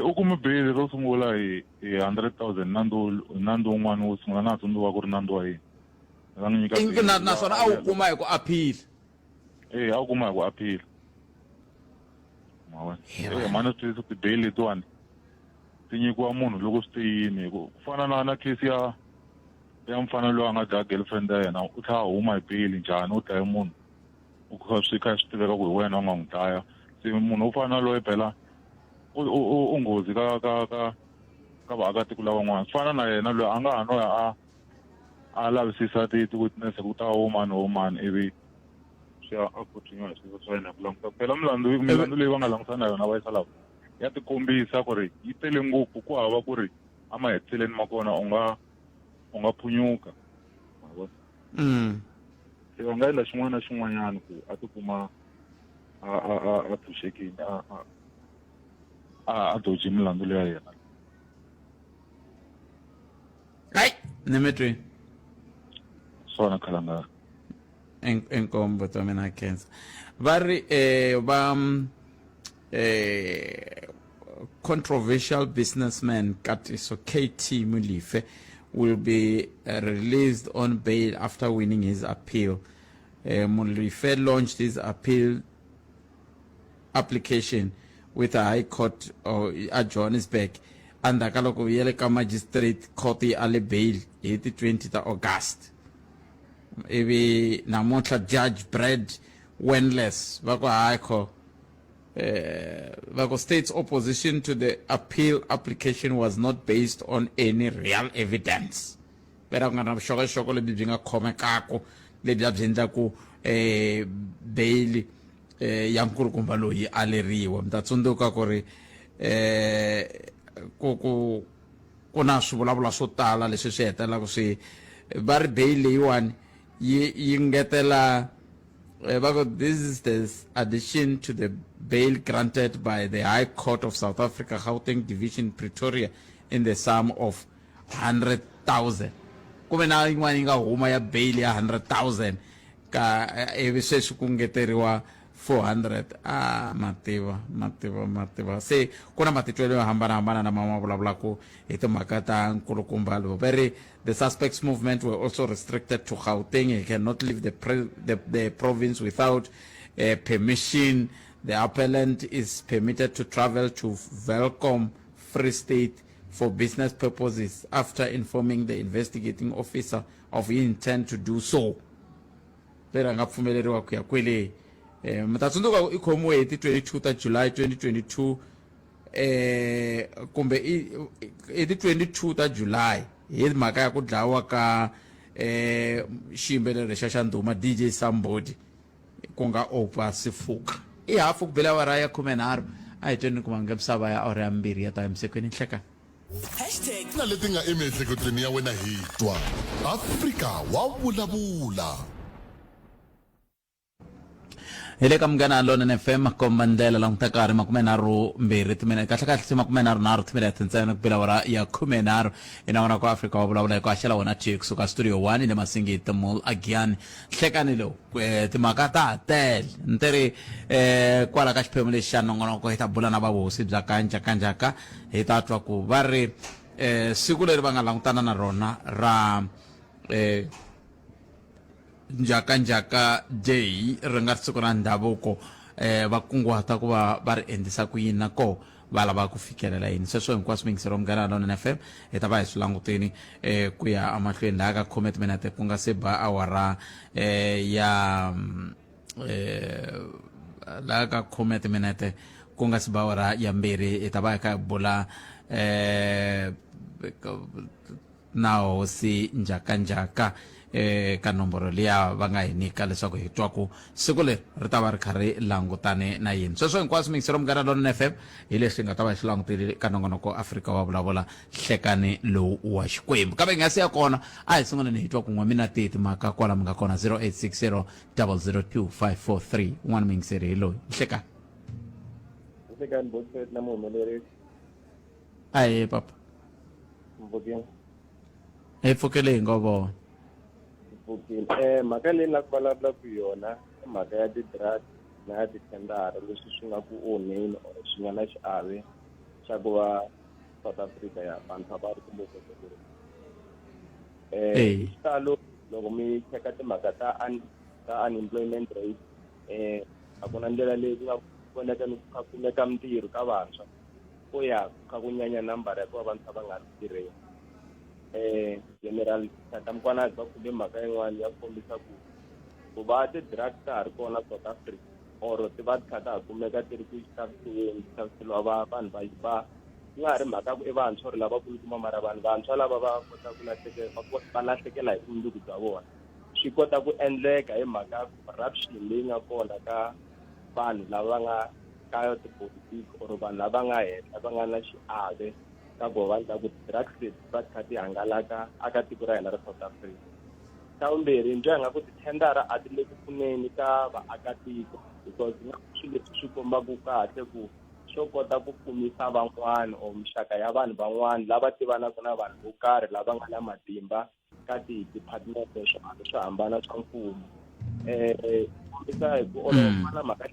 u kume beyili ro sungula hi 100,000 nandu wun'wana wo sungula na tsundzuka ku ri nandu wa yini va n'wi nyika naswona a wu kuma hi ku aphila a wu kuma hi ku aphila mani swi tivisa ti-bail letiwani ti nyikiwa munhu loko swi tiyini hi ku fana na case ya mfana loyi a nga dlaya girlfriend ya yena u tlhela a huma hi beyili njhani u dlaye munhu swi kha swi tiveka ku hi wena u nga n'wi dlaya se munhu u fana na loyi phela u nghozi ka vaakatiko lavan'wana swi fana na yena loyi a nga ha no ya a lavisisa ti-witness ku ta huma ni humani ivi swi ya a continue hi swilo swa yena ku languta phela milandzu leyi va nga langutana na yona va yisa lava ya tikombisa ku ri yi tele ngopfu ku hava ku ri a maheteleleni ma kona u nga phunyuka se va nga endla xin'wana na xin'wanyana ku a tikuma a phuxekile a doji milandzu leya yena hayi ni mi twi swona Khalanga enkombo ta mina khensa va ri controversial businessman Katiso KT Molefe will be released on bail after winning his appeal. Molefe launched his appeal application with a high court at Johannesburg under Kaloko Magistrate Court ale bail 20th August. Ebi namuhla Judge Brad Wenless vako high court the state's opposition to the appeal application was not based on any real evidence. Pero nga na shoko le bibinga khome kako le bya byenza ku bail ya nkulukumba loyi aleriwa mtatsundzuka ku ri ku na swivulavula swo tala leswi swi hetelaka swi va ri bail leyiwani yi ngetela this is the addition to the bail granted by the High Court of South Africa, Gauteng Division, Pretoria, in the sum of 100,000. Kume na yin'wana yi nga huma ya bail ya 100,000 ka evi sweswi ku ngeteriwa 400 mativa se ku na matitwelo yo hambanahambana na mama vulavulaka hi timhaka ta nkulukumba lowu very the suspects movement were also restricted to Gauteng. He cannot leave the province without permission. The appellant is permitted to travel to Welcome Free State for business purposes after informing the investigating officer of his intent to do so. Pero nga pfumeleriwa ku ya kwele mtatsundzuka ikhomiwe hi 22 ta July 2022 kumbe i 22 ta July hi mhaka ya ku dlawa ka xiyimbeleri xa ndhuma DJ Somebody ku nga Opa Sifuka i hafu ku bela awara ya 13 a hi tweni ku vange misava ya awara ya 2 ya ta emsekweni nhleka na leti nga emiehleketweni ya wena hi twa Afrika wa vulavula hi le ka Munghana Lonene FM kombandela lang takari 32 timinete kahle kahle 34 timinete ntsena ku bela awara ya 13 ina ku Afrika wa vulavula ku axela wona Chick suka studio 1 le Masingita Mall again hlekani lo timhaka ta tele nteri kwala ka xiphemu lexi xa nongonoko hi ta bula na vavosi bya kanjaka hi ta twa ku va ri siku leri va nga langutana na rona ra njaka day ri nga siku ra ndhavuko va kunguhata ku va ri endlisa ku yini nako va lava ku fikelela yini sweswo hinkwaswo mingisero Munghana Lonene FM hi ta va hi swi langutini ku ya amahlweni laha ka 10 minute ku nga se ba awara ya laha ka 10 minute ku nga se ba awara ya 2 hi ta va hi ka bula na hosi njaka ka nomboro liya va nga hi nyika leswaku hi twa ku siku leri ri ta va ri karhi langutane na yini sweswo hinkwaswo mingisero Munghana Lonene FM hi leswi nga ta va hi swi langutile ka nongonoko Afrika wa vulavula hlekani lowu wa Xikwembu kambe hi nga siya kona a hi sunguleni hi twa ku n'wa mina timhaka kwala mi nga kona 0860 002 543 un'wana mingiseri hi loyi hlekani hlekani Botsford na muhumeleri aye papa Mbukini hi pfukele hi ngo vona mhaka leyi na ku vulavula ku yona i mhaka ya ti-drug na ya tithendara leswi swi nga ku onheni or swi nga na xiave xa ku va South Africa ya vantshwa va ri kumbe xitalo loko mi cheka timhaka ta unemployment rate a ku na ndlela leyi ku nga vonaka ni ku kumeka mintirho ka vantshwa ku ya ka ku nyanya nambara ya ku va vantshwa va nga ri tirheni General Tata Mkhwanazi va kumbe mhaka yin'wana ya kombisa ku va ti-drug ta ha ri kona South Africa or ti va ti kha ta ha kumeka ti ri ku xaviseliwa vanhu va nga ha ri mhaka ku i vantshwa ri lavakulukumba mara vanhu vantshwa lava va kota ku va lahlekela hi vumundzuku bya vona swi kota ku endleka hi mhaka corruption leyi nga kona ka vanhu lava nga ka tipolitiki or vanhu lava nga henhla va nga na xiave ka ku va ku drugs va kha ti hangalaka aka tiko ra hina ra South Africa xa vumbirhi ndzi nga ku tithendara a ti le ku pfuneni ka vaakatiko because swilo leswi swi kombaka kahle ku swo kota ku kumisa van'wana or mixaka ya vanhu van'wana lava tivanaka na vanhu vo karhi lava nga na matimba ka ti-department swo hambana swa mfumo kombisa hi ku olova na mhaka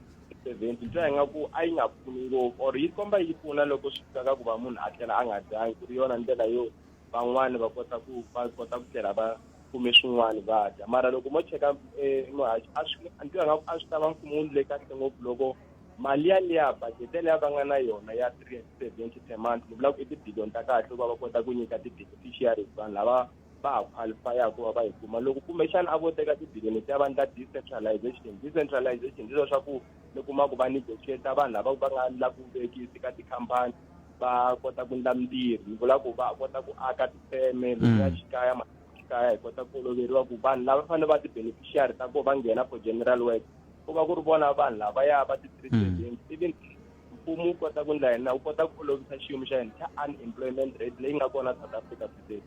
70 ndzi nga ku a yi nga pfuni ngopfu or yi komba yi pfuna loko swi fika ka ku va munhu a tlela a nga dyangi ku ri yona ndlela yo van'wani va kota ku tlela va kume swin'wana va dya mara loko mo cheka muhaxi ndzi nga ku a swi ta va mfumo wu ndle kahle ngopfu loko mali yaliya budget leya va nga na yona ya 370 per month ni vula ku i tibiliyoni ta kahle va va kota ku nyika ti-beneficiaries vanhu lava va ha qualify ku va va yi kuma loko kumbexana a vo teka tibiliyoni ta vanhu ta decentralization leswo swa ku ni kuma ku va negotiate vanhu lava va nga la ku vekisi ka tikhampani va kota ku endla mintirho ni vula ku va kota ku aka tifeme ya xikaya hi kota ku oloveriwa ku vanhu lava fanele va ti-beneficiary ta ku va nghena for general work ku va ku ri vona vanhu lava ya va ti-treatment even mfumo wu kota ku endla yena wu kota ku olovisa xiyimo xa yena xa unemployment rate leyi nga kona South Africa today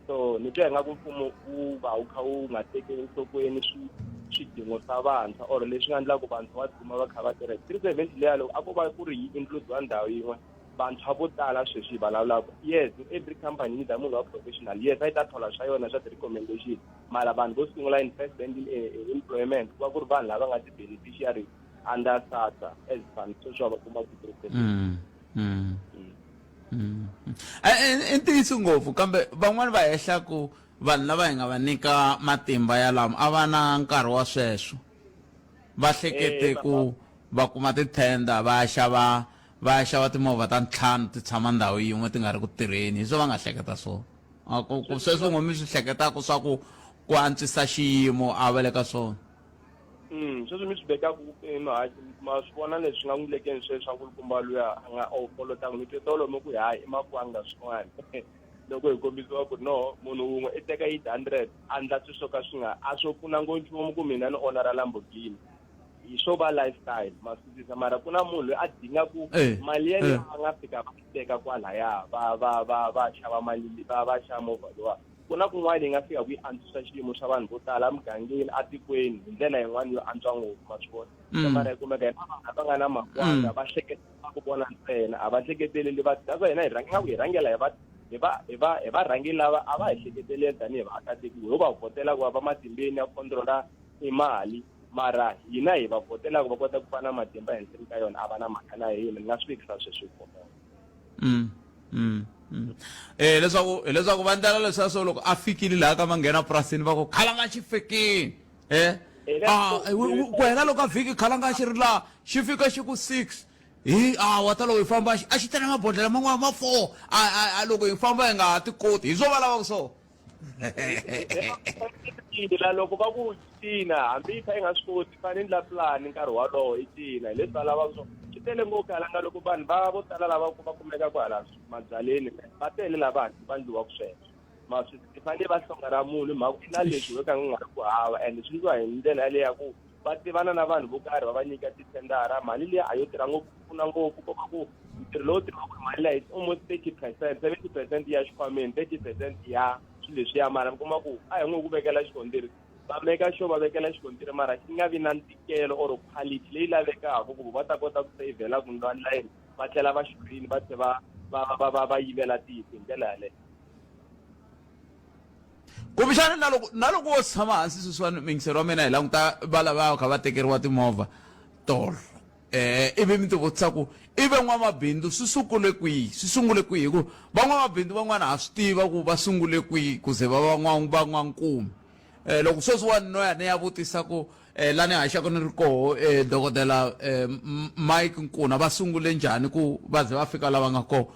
so ni twa nga ku mfumo wu va wu kha wu nga tekeli enhlokweni swidingo swa vantshwa or leswi nga endlaku vantshwa va tikuma va kha va tirha 370 leya loko a ko va ku ri yi include-wa ndhawu yin'we vantshwa vo tala sweswi hi vulavulaka yes every company yi munhu wa professional yes a yi ta thola swa yona swa ti-recommendation mara vanhu vo sungula in first and employment ku va ku ri vanhu lava nga ti-beneficiary under SASSA as vanhu sweswi va kuma ku i ntiyiso ngopfu kambe van'wani va hehla ku vanhu lava hi nga va nyika matimba ya lama a va na nkarhi wa sweswo va hlekete ku va kuma tithenda va ya xava timovha ta 5 ti tshama ndhawu yin'we ti nga ri ku tirheni hi swo va nga hleketa swona sweswo ngomi swi hleketaka swa ku antswisa xiyimo a va le ka swona sweswi mi swi vekaku ma swi vona leswi nga n'wi lekeni sweswi swa nkulukumba luya a nga kolotaka mi twe tolomo ku hayi i makwanga swin'wana loko hi kombisiwa ku no munhu wun'we i teka 800 a ndla swilo swo ka swi nga a swo pfuna ngopfu nchumu ku mina ni onara Lamborghini hi swo va lifestyle masizisa mara ku na munhu loyi a dinga ku mali ya leyi a nga fika va teka kwalaya va xava mali va xava movha lowa ku na kun'wana yi nga fika ku yi antswisa xiyimo xa vanhu vo tala mugangeni atikweni hi ndlela yin'wana yo antswa ngopfu ma swi vona mara hi kumeka hi va nga na makwanga va hleketela ku vona ntsena a va hleketeleli va that's why hina hi rhangela hi varhangeli lava a va hi hleketeleli tanihi vaakatiko ho va vhotela ku va matimbeni ya controla imali mara hina hi va vhotela ku va kota ku fana matimba henhleni ka yona a va na mhaka na hina ni nga swi fikisa sweswi leswaku va ndlela leswiya swo loko a fikile laha ka va nghena purasini va ku khalanga xi fikini wena loko a vhiki khalanga xi ri laha xi fika xi ku 6 hi wata loko hi famba a xi tele mabodlela man'wana ma 4 loko hi famba hi nga ha ti koti hi swo va lavaka so la loko va ku cina hambi yi kha yi nga swi koti fane ndla plan nkarhi walowo i cina hi leswi va lavaka swo swi tele ngopfu halanga loko vanhu vo tala lava va kumeka ku hala mabyaleni va tele lava va ndliwaka sweswo ma swi fanele va hlongara munhu mhaka ku na leswi wo ka nga ri ku hava and swi ndliwa hi ndlela yaleyo ya ku va tivana na vanhu vo karhi va va nyika tithendara mali leyi a yo tirha ngopfu pfuna ngopfu koka ku ntirho lowu tirhaka mali leyi almost 30%, 70% ya xikhwameni 30% ya swilo leswiya mara mi kuma ku a hi n'wi ku vekela xikontiri va meka sure va vekela xikontiri mara xi nga vi na ntikelo or quality leyi lavekaka ku va ta kota ku savela ku online va tlhela va screen va tlhela va yivela tihlo hi ndlela yaleyo kumbexana na loko wo tshama hansi sweswiwani mingisero wa mina hi languta va lava kha va tekeriwa timovha tolo ivi mi ti vutisa ku ive n'wamabindzu swi sungule kwihi hi ku van'wamabindzu van'wana ha swi tiva ku va sungule kwihi ku ze va van'wankumi loko sweswiwani noya ni ya vutisa ku la ni haxaka ni ri koho dokodela Mike Nkuna va sungule njhani ku va ze va fika lava nga koho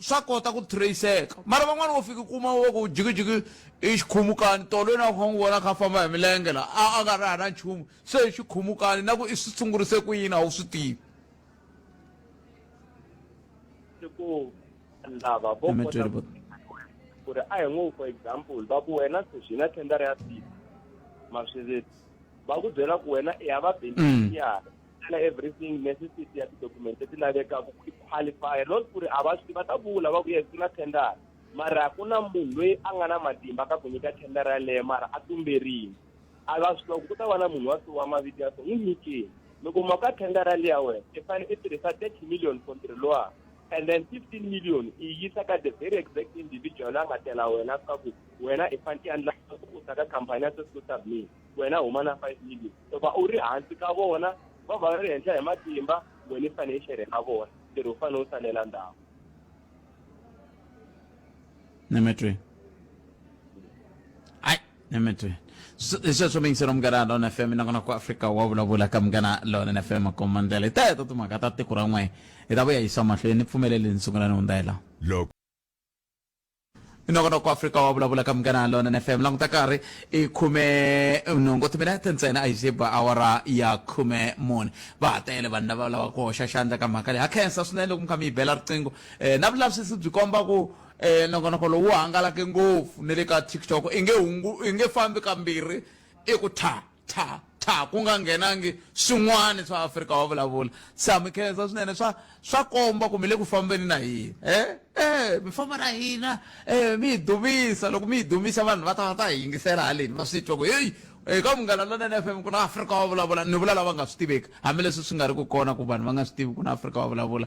swa kota ku traceka mara van'wana vo fika kuma wa ku jikijiki i xikhumukani tolo na ku n'wi vona kha famba hi milenge la a nga ri hana nchumu se i xikhumukani na ku i swi sungurise ku yini a wu swi tivi ku lava vo kota ku ri a hi n'wi for example va ku wena sweswi na thendara ya tiko maswezeti va ku byela ku wena i hava beneficiary everything necessity ya ti-document leti lavekaka ku qualify not ku ri a va swi va ta vula va ku yes ku na thendara mara ku na munhu loyi a nga na matimba ka ku nyika thendara yaleyo mara a tumberini a va swi tiva ku ta va na munhu wa mavito ya so n'wi nyikeni loko maka thendara leya wena i fanele i tirhisa 30 million for ntirho lowa and then 15 million i yisa ka the very exact individual a nga tela wena ka ku wena i fanele i endla ku ta ka khampani ya sweswi ku submit wena huma na 5 million so va u ri hansi ka vona va va ri henhla hi matimba wena i fanele i xerheka vona ntirho u fanele u salela ndhawu Nemetri. Nemetri. Sweswo mingisero mugana lona FM na kona ku Afrika wa vulavula ka mugana lona FM komandela teto timhaka ta tiko ra n'we hi ta vuya yisa mahlweni pfumeleli ni sungula ni hundela loko inokona ku Afrika wa vulavula ka mugana lona FM languta karhi i khume nhungu timinete ntsena a yi ziba awara ya khume mune va tele vanhu lava lava ku hoxa xandla ka mhaka leyi ha khensa swinene loko mi kha mi yi bela riqingho na vulavisisi byi komba ku nongonoko lowu hangalake ngopfu ne le ka TikTok i nge fambi kambirhi i ku tha ku nga nghenangi swin'wana swa Afrika wa vulavula sa mi khensa swinene swa komba ku mi le ku fambeni na hina mi famba na hina mi hi dumisa loko mi hi dumisa vanhu va ta hi yingisela haleni va swi twa ku heyi ka munghana lona FM ku na Afrika wa vulavula ni vula lava nga swi tiveki hambileswi swi nga ri ku kona ku vanhu va nga swi tivi ku na Afrika wa vulavula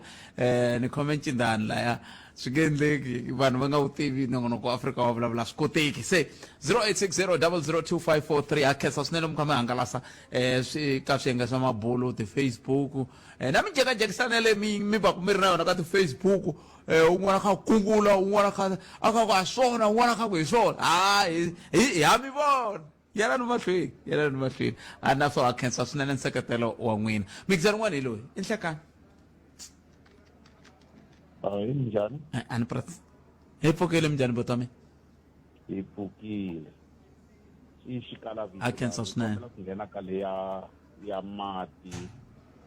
ni khome ncindani laya swi nge endleki vanhu va nga wu tivi nongonoko wa Afrika wa vulavula swi koteki se 0860002543 a khensa swinene mi kha mi hangalasa ka swiyenge swa mabulu ti-Facebook na mijekajekisana mi va ku mi ri na yona ka ti-Facebook un'wana kha kungula un'wana kha a kha ku ha swona un'wana kha ku hi swona ha mi vona yelani mahlweni a na swo a khensa swinene nseketelo wa n'wina mikizani n'wana hi loyi i nhlekani hi njhani a ni hi pfukile minjhani bota mi hi pfukile i xikalavito a khensa swinene ku nghena ka le ya mati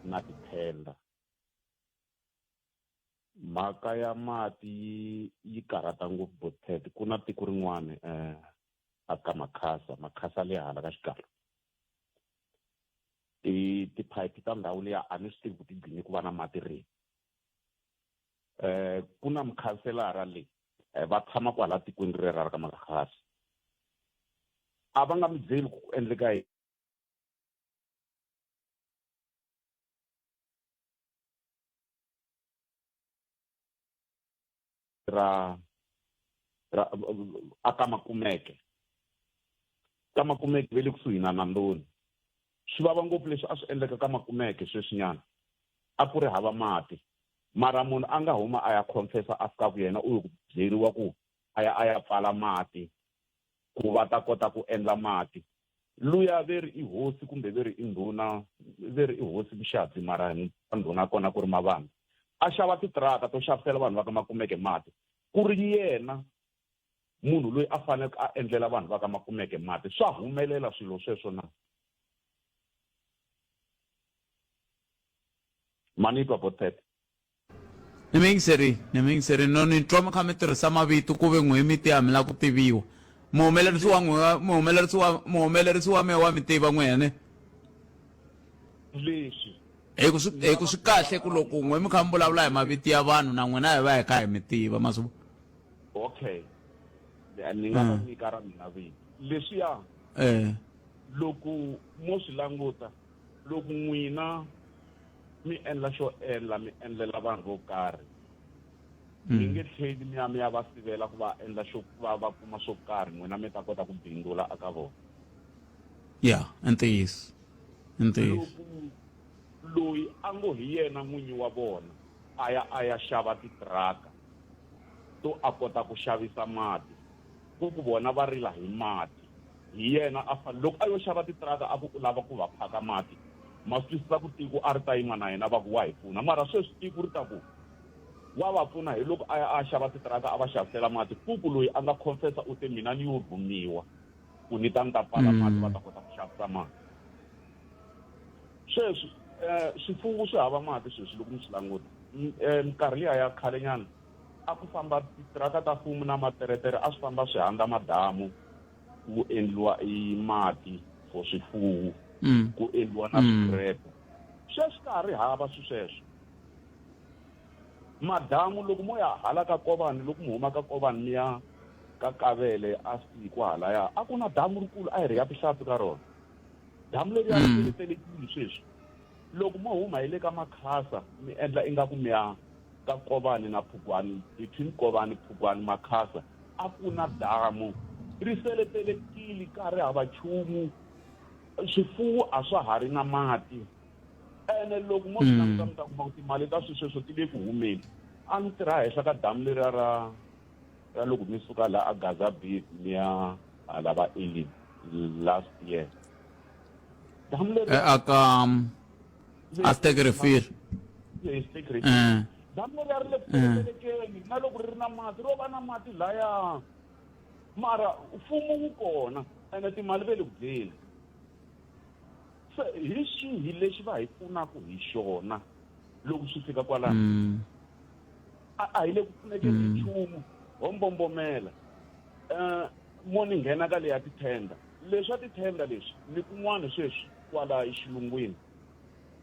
na tithenda mhaka ya mati yi karhata ngopfu Bothete. Ku na tiko rin'wana aka makhasa le hala ka xikalo tiphayiphi ta ndhawu liya a ni swi tivi ku ti dlini ku va na mati rini. Ku na mukhanselara leyi va tshama kwala tikweni rera ra ka makhasa a va nga mi byeli ku endleka ra aka Makumeke ve le kusuhi na Nandoni. Swi vava ngopfu leswi a swi endleka ka Makumeke sweswinyana a ku ri hava mati mara munhu a nga huma a ya confessa a fika ku yena u ku byeriwa ku a ya pfala mati ku va ta kota ku endla mati. Luya veri i hosi kumbe veri i ndhuna veri i hosi Vuxadzi mara ndhuna kona ku ri Mavambi a xava titiraka to xavisela vanhu va ka Makumeke mati ku ri yena munhu loyi a faneleke a endlela vanhu va ka Makumeke mati. Swa humelela swilo sweswo na manitwa Bothete. Ni mingiseri no ni twa kha mi tirhisa mavito ku ve n'we mi ti hamela ku tiviwa. Muhumelerisi wa me wa mi tiva n'wene. Leswi ku swi kahle ku loko n'we mi kha mi vulavula hi mavito ya vanhu na n'wina hi va hi kha hi mi tiva masiku. Okay. Ni nga va nyika ra mina vito. Leswiya loko mo swi languta loko n'wina mi endla xo endla mi endlela vanhu vo karhi mi nge tlheli mi ya va sivela ku va endla xo va kuma swo karhi n'wina mi ta kota ku bindula aka vona. Ya ntiyiso loyi a ngo hi yena n'winyi wa vona a ya xava titiraka to a kota ku xavisa mati ku vona va rila hi mati hi yena loko a yo xava titiraka a ku lava ku va phaka mati ma twisisa ku tiko a ri ta yima na yena va ku wa hi pfuna mara sweswi tiko ri ta ku wa va pfuna hi loko a xava titiraka a va xavisela mati ku loyi a nga confessa u te mina ni yo rhumiwa ku ni ta pfala mati va ta kota ku xavisa mati. Sweswi swifuwo swi hava mati sweswi loko mi swi languta minkarhi liya ya khale nyana a ku famba titiraka ta mfumo na materetere a swi famba swi handla madamu ku endliwa mati for swifuwo ku endliwa na swireto. Sweswi ka ha ri hava sweswo madamu loko mo ya hala ka Kovani loko mi huma ka Kovani mi ya ka Kavele a siku halaya a ku na damu rikulu a hi ri ya Tihlampfi ka rona. Damu leri ya telekile sweswi loko mo huma hi le ka Makhasa mi endla ingaku mi ya ka Kovani na Phugwani between Kovani Phugwani Makhasa a ku na damu ri seletelekile ka ri hava chumu swifuwo a swa ha ri na mati ene loko mo swi languta mi ta kuma ku timali ta sweswo ti le ku humeni a ni tirha henhla ka damu leriya ra loko mi suka la a Gaza Bay mi ya hala va Elim last year damu leri aka Astegrefir damu leri ri le ku seletelekeni na loko ri ri na mati ro va na mati laya mara mfumo wu kona ene timali ve le ku dyeni. Se hi xihi lexi va hi pfunaka hi xona loko swi fika kwalano a hi le ku pfunekeni hi nchumu ho mbombomela mo ni nghena ka leya tithenda leswa tithenda leswi ni kun'wana sweswi kwala exilungwini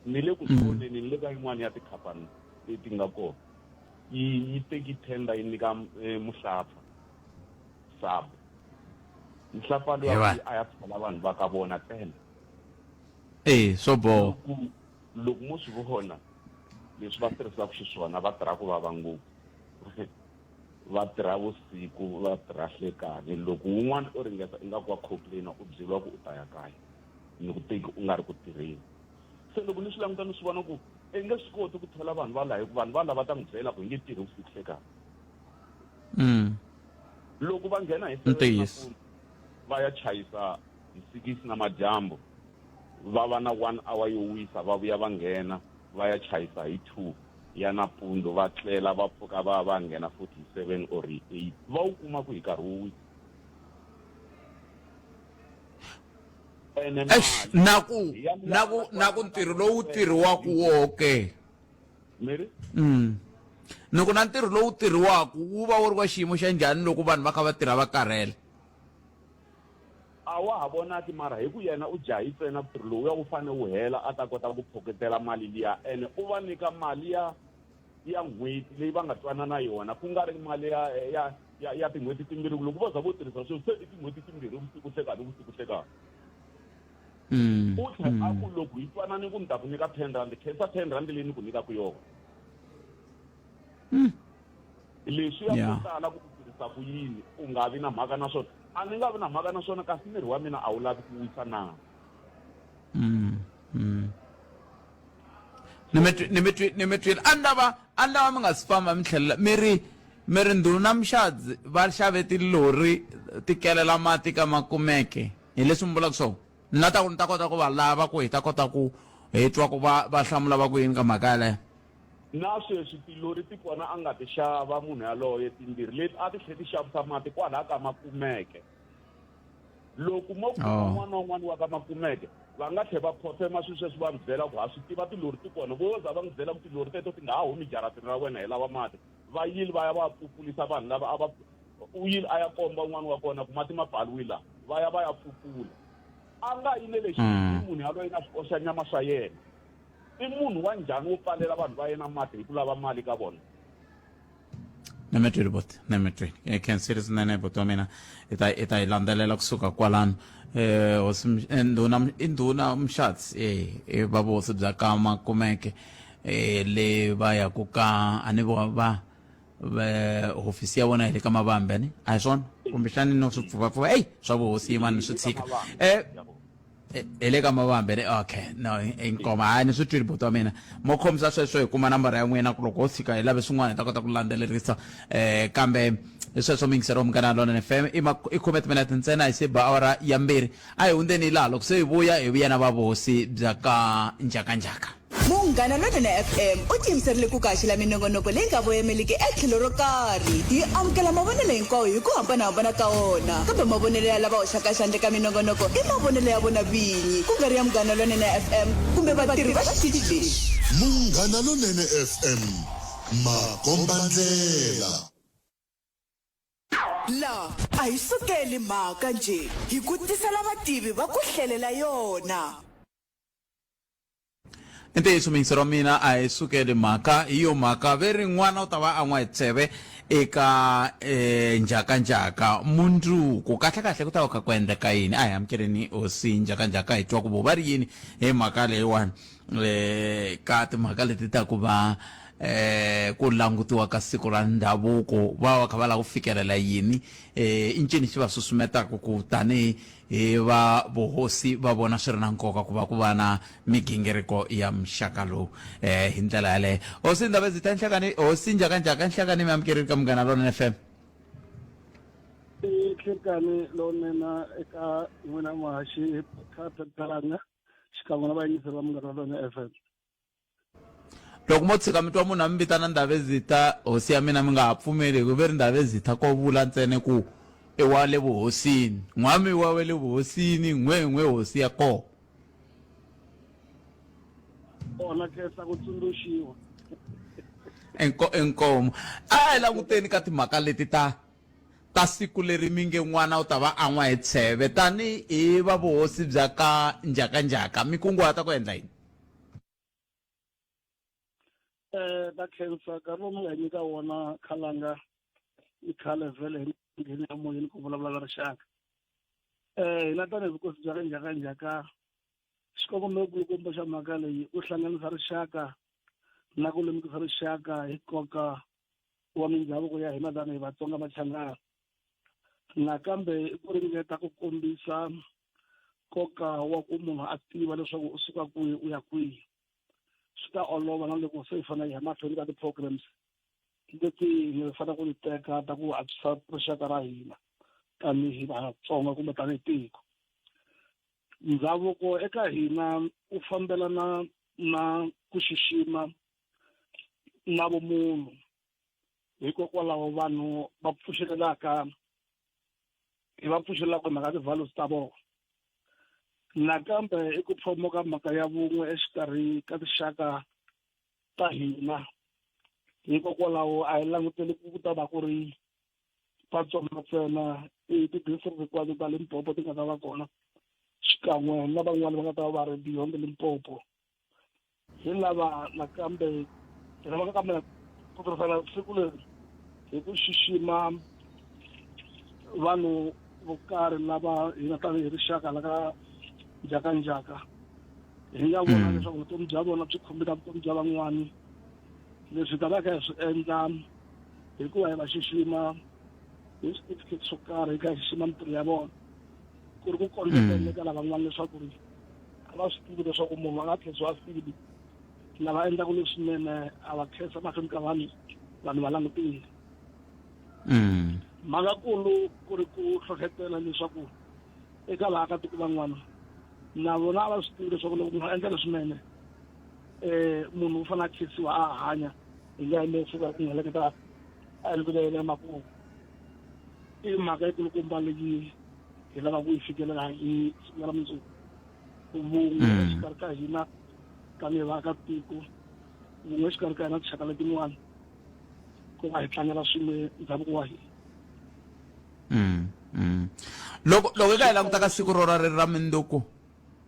ni le ku soneni ni le ka yin'wana ya tikhampani leti nga kona yi teki tenda yi nyika muhlapfa sabu muhlapfa loyi a ya pfala vanhu va ka vona tenda swo boha loko mo swi vona leswi va tirhisaka xiswona va tirha ku vava ngopfu va tirha vusiku va tirha hlekani loko wun'wana u ringeta ingaku wa complaina u byeriwa ku u ta ya kaya ni ku teki u nga ri ku tirheni. Se loko ni swi languta ni swi vona ku i nge swi koti ku thola vanhu va laha hi ku vanhu va lava ta n'wi byela ku hi nge tirhi vusiku hlekani loko va nghena hi va ya chayisa hi 6 namadyambu va va na 1 hour yo wisa va vuya va nghena va ya chayisa hi 2 ya nampundzu va tlela va pfuka va nghena 47 or 8 va wu kuma ku hi nkarhi wo wisa. na ku ntirho lowu tirhiwaku woke loko na ntirho lowu tirhiwaka wu va wu ri wa xiyimo xa njhani loko vanhu va kha va tirha va karhele? A wa ha vonaki mara hi ku yena u jahi ntsena ntirho lowu ya wu fane wu hela a ta kota ku phoketela mali liya ene u va nyika mali ya n'hweti leyi va nga twanana yona ku nga ri mali ya tin'hweti timbirhi loko vo za vo tirhisa swilo se i tin'hweti timbirhi vusiku hlekani u tlhela a ku loko hi twanani ku ni ta ku nyika 10 rand khensa 10 rand leyi ni ku nyikaku yona leswi ya ku tala ku tirhisa ku yini u nga vi na mhaka na swona a ni nga vi na mhaka na swona kasi miri wa mina a wu lavi ku wisa na ni metwile a ni lava mi nga si famba mi tlhelela miri ndhuna mixadzi va xave tilori ti kelela mati ka makumeke hi leswi mi vulaka swona ni ta kota ku va lava ku hi ta kota ku hi twa ku va hlamula va ku yini ka mhaka yaleyo. na sweswi tilori ti kona a nga ti xava munhu yaloye timbirhi leti a ti tlhe ti xavisa mati kwalaha ka makumeke loko mo kuma n'wana wun'wana wa ka makumeke va nga tlhe va phofema swilo sweswi va mi byela ku ha swi tiva tilori ti kona vo za va n'wi byela ku tilori teto ti nga ha humi jaratini ra wena hi lava mati va yili va ya va pfupfulisa vanhu lava u yili a ya komba un'wana wa kona ku mati ma pfaliwile laha va ya pfupfula a nga yile lexi munhu yaloye na swi oxa nyama swa yena i munhu wa njhani wo pfalela vanhu va yena mati hi ku lava mali ka vona. ni metwile bot ni metwile khensiri swinene bot wa mina i ta yi landzelela kusuka kwalano indhuna mxatsi va vosi bya ka makumeke le va yaku ka a ni va hofisi ya vona hi le ka Mavambe ni a hi swona kumbexani no swi pfupapfupa swa vuhosi mani swi tshika hi le ka Mavambe ni okay no inkoma hayi ni swi twile bot wa mina mo khomisa sweswo hi kuma nambara ya n'wina ku loko ho tshika hi lave swin'wana hi ta kota ku landzelerisa kambe sweswo mingisero Munghana Lonene FM i khume timinete ntsena hi se ba awara ya mbirhi a hi hundzeni laha loko se hi vuya na vavosi bya ka njhakanjhaka. Munghana Lonene FM u tiyimiserile ku kaxila minongonoko leyi nga voyameliki etlhelo ro karhi hi amukela mavonelo hinkwawo hi ku hambanahambana ka wona kambe mavonelo ya lava hoxaka xandla ka minongonoko i mavonelo ya vona vinyi ku nga ri ya Munghana Lonene FM kumbe vatirhi va xitichi lexi. Munghana Lonene FM makombandlela. La a hi sukeli mhaka nje hi ku tisela vativi va ku hlelela yona. Ntiyiso mingisero mina a hi sukeli mhaka hi yo mhaka ve rin'wana u ta va a n'wa hi tsheve eka njhakanjhaka mundzuku kahlekahle ku ta va kha ku endleka yini a hi amukeleni hosi njhakanjhaka hi twa ku vo va ri yini hi mhaka leyiwani ka timhaka leti ta ku va ku langutiwa ka siku ra ndhavuko va kha va lava ku fikelela yini i ncini xi va susumetaka ku tanihi va vuhosi va vona swi ri na nkoka ku va na migingiriko ya muxaka lowu hi ndlela yaleyo. Hosi Ndabezitha Nhlekani hosi njhakanjhaka Nhlekani mi amukerile ka Munghana Lonene FM. Nhlekani Lonene eka n'wina muhaxi Khatalanga xikan'we na vayingiseri va Munghana Lonene FM. Loko mo tshika mi twa munhu a mi vitana Ndabezitha hosi ya mina mi nga ha pfumeli ku ve ri Ndabezitha ko vula ntsena ku i wa le vuhosini n'wami wa le vuhosini n'we hosi ya koho ona kesa ku tsundzuxiwa enkomo a hi languteni ka timhaka leti ta siku leri mi nge n'wana u ta va a n'wa hi tsheve tanihi va vuhosi bya ka njhakanjhaka mi kunguhata ku endla yini? ta khensa nkarhi lowu mi nga nyika wona Khalanga i khale vhele ngheni ya moyeni ku vulavula rixaka hina tanihi vukosi bya ka njhakanjhaka xikongomekulukumba xa mhaka leyi u hlanganisa rixaka na ku lemukisa rixaka hi nkoka wa mindhavuko ya hina tanihi Vatsonga Machangana nakambe i ku ringeta ku kombisa nkoka wa ku munhu a tiva leswaku u suka kwihi u ya kwihi swi ta olova na loko se hi fanele hi ya mahlweni ka ti-programs leti hi fanele ku ti teka ta ku antswisa rixaka ra hina tanihi Vatsonga kumbe tanihi tiko. Ndhavuko eka hina u fambelana na ku xixima na vumunhu hikokwalaho vanhu va pfuxelelaka mhaka ti-values ta vona nakambe i ku promoka mhaka ya vun'we exikarhi ka tinxaka ta hina hikokwalaho a hi languteli ku ta va ku ri Vatsonga ntsena ti-district hinkwato ta Limpopo ti nga ta va kona xikan'we na van'wani va nga ta va ri beyond Limpopo hi lava nakambe hi lava nakambe ku tirhisana siku leri hi ku xixima vanhu vo karhi lava hi nga ta hi rixaka la ka njhakanjhaka hi nga vona leswaku vutomi bya vona byi khombeta vutomi bya van'wani leswi ta va kha hi swi endla hikuva hi va xixima hi switifiketi swo karhi hi kha hi xixima mintirho ya vona ku ri ku kondletela ka lavan'wana leswaku ri a va swi tivi leswaku munhu a nga khensiwa sivi lava endlaka leswinene a va khensa mahlweni ka vanhu va langutile mhakakulu ku ri ku hlohlotela leswaku eka vaakatiko van'wana na vona a va swi tivi leswaku loko munhu a endla leswinene munhu u fanele a khensiwa a hanya hi ndlela leyi fika ku heleketa a endlile emakumu i mhaka yikulukumba leyi hi lava ku yi fikelela hi siku ra mundzuku vun'we exikarhi ka hina tanihi vaakatiko vun'we exikarhi ka hina tinxaka letin'wana ku va hi tlangela swin'we ndhavuko wa hina loko hi ka hi languta ka siku rona ri ra mindzuku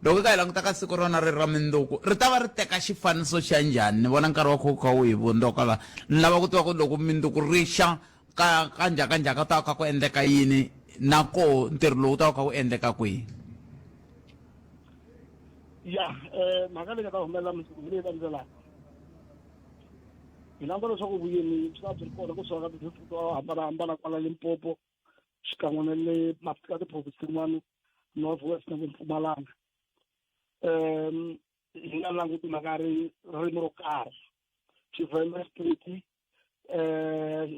loko hi ka hi languta ka siku rona ri ra mindzuku ri ta va ri teka xifaniso xa njhani ni vona nkarhi wa kha wu hi vundzoka la ni lava ku tiva ku loko mindzuku ri xa ka njhakanjhaka ta ka ku endleka yini nako ntirho lowu ta ka wu endleka kwihi ya mhaka leyi nga ta humelela mindzuku hi leyi landzelaka hi languta leswaku vuyeni byi va byi ri kona kusuka ka ti-district to hambanahambana kwala Limpopo xikan'we na le ka ti-province tin'wana North West na Mpumalanga hi nga languti mhaka ririmi ro karhi Tshivenda Street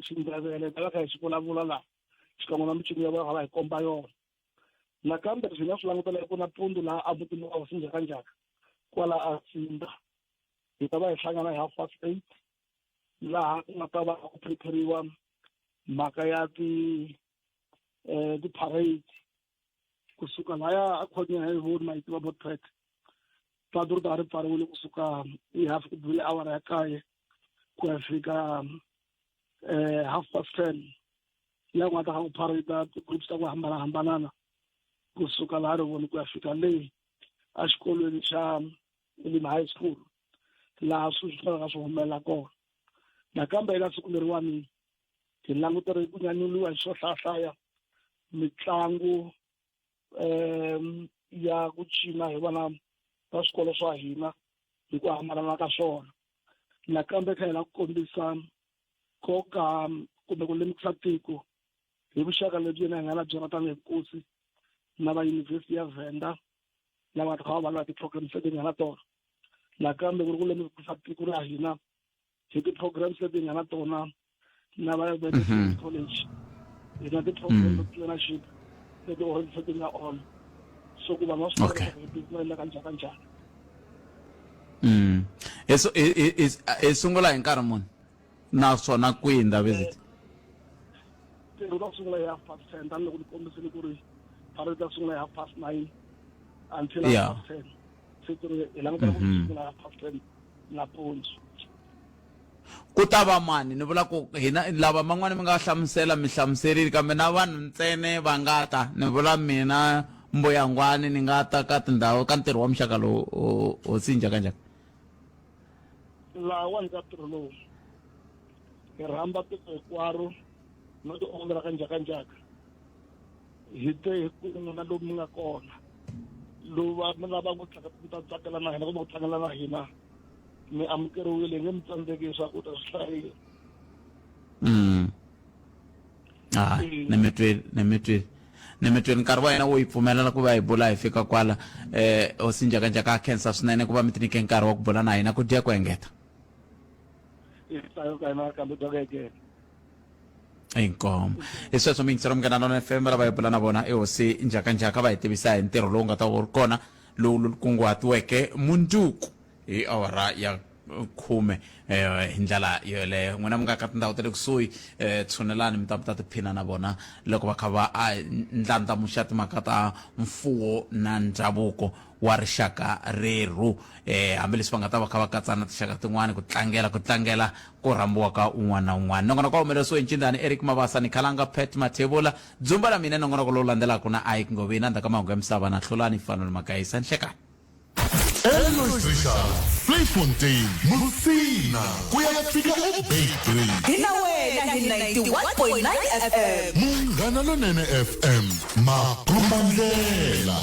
Xindebele ta va kha hi xi vulavula laha xikan'we na mincino ya vona va hi komba yona nakambe swi nga swi langutela ku na mpundzu laha a mutini wa hosi njhakanjhaka kwala a Tsimba hi ta va hi hlangana hi 8:30 laha ku nga ta va ku prepare-iwa mhaka ya ti-parade kusuka laya a khonyela hi voni maiti va Botpret patu ri ta ri pfariwile kusuka hi half ku bile awara ya kaye ku ya fika 10:30 ya nga ta ku parade ti-groups ta ku hambanahambana kusuka laha ri voni ku ya fika leyi a xikolweni xa Elim High School laha swi fanelaka swi humelela kona nakambe eka siku leriwani hi langutele ku nyanyuliwa hi swo hlayahlaya mitlangu ya ku cina hi vana va swikolo swa hina hi ku hambanana ka swona nakambe kha hi la ku kombisa nkoka kumbe ku lemukisa tiko hi vuxaka lebyi yena hi nga na byona tanihi vukosi na va yunivhesiti ya Venda lava kha va valwa ti-programs leti hi nga na tona nakambe ku ri ku lemukisa tiko ra hina hi ti-programs leti hi nga na tona na va Venda College hi na ti-programs of leadership leti ti nga on so ku va nga swi kota ku endla kanjhani hi sungula hi nkarhi muni naswona kwihi ndhawu leti ntirho ta sungula hi 10:30 tani loko ni kombisile ku ri parade ta sungula hi 9:30 until 10:30 siku ri hi langutela ku sungula hi 10:30 nampundzu ku ta va mani ni vula ku hina lava man'wani mi nga hlamusela mi hlamuserile kambe na vanhu ntsene va nga ta ni vula mina Mboyangwani ni nga ta ka tindhawu ka ntirho wa muxaka lowu hosi njhakanjhaka laha wa ndza ntirho lowu hi rhamba tiko hinkwaro no ti ongela ka njhakanjhaka hi te hi ku na lomu mi nga kona lowu va mi lava ku tsakela na hina kumbe ku tlangela na hina mi amukeriwile nge mi tsandzeki swakudya swi hlayile ni mi twile nkarhi wa hina wo hi pfumelela ku va hi bula hi fika kwala hosi njhakanjhaka a khensa swinene ku va mi ti nyike nkarhi wa ku bula na hina ku dya ku engeta inkomo hi sweswo mingisero Munghana Lonene FM ra va hi bula na vona hosi njhakanjhaka va hi tivisa hi ntirho lowu nga ta wu ri kona lowu kunguhatiweke mundzuku hi awara ya khume hindlela yole n'wina mi nga ka tindhawu ta le kusuhi tshunelani mi ta tiphina na vona loko va kha va ndlandlamuxa timhaka ta mfuwo na ndhavuko wa rixaka reru hambileswi va nga ta va kha va katsana tinxaka tin'wana ku tlangela ku rhambiwa ka un'wana na un'wana nongonoko wa humeleriwa hi Ncindani Eric Mabasa ni Khalanga Pet Mathebula dzumba la mina nongonoko lowu landzelaka na Ike Ngobeni andaka mahungu ya misava na hlulani Fanele Makayisa nhlekani Elois Richard, Vleisfontein, Musina, kuyafika eBaytree. Hina wena hi 91.9 FM. Munghana Lonene FM, Makumbandlela.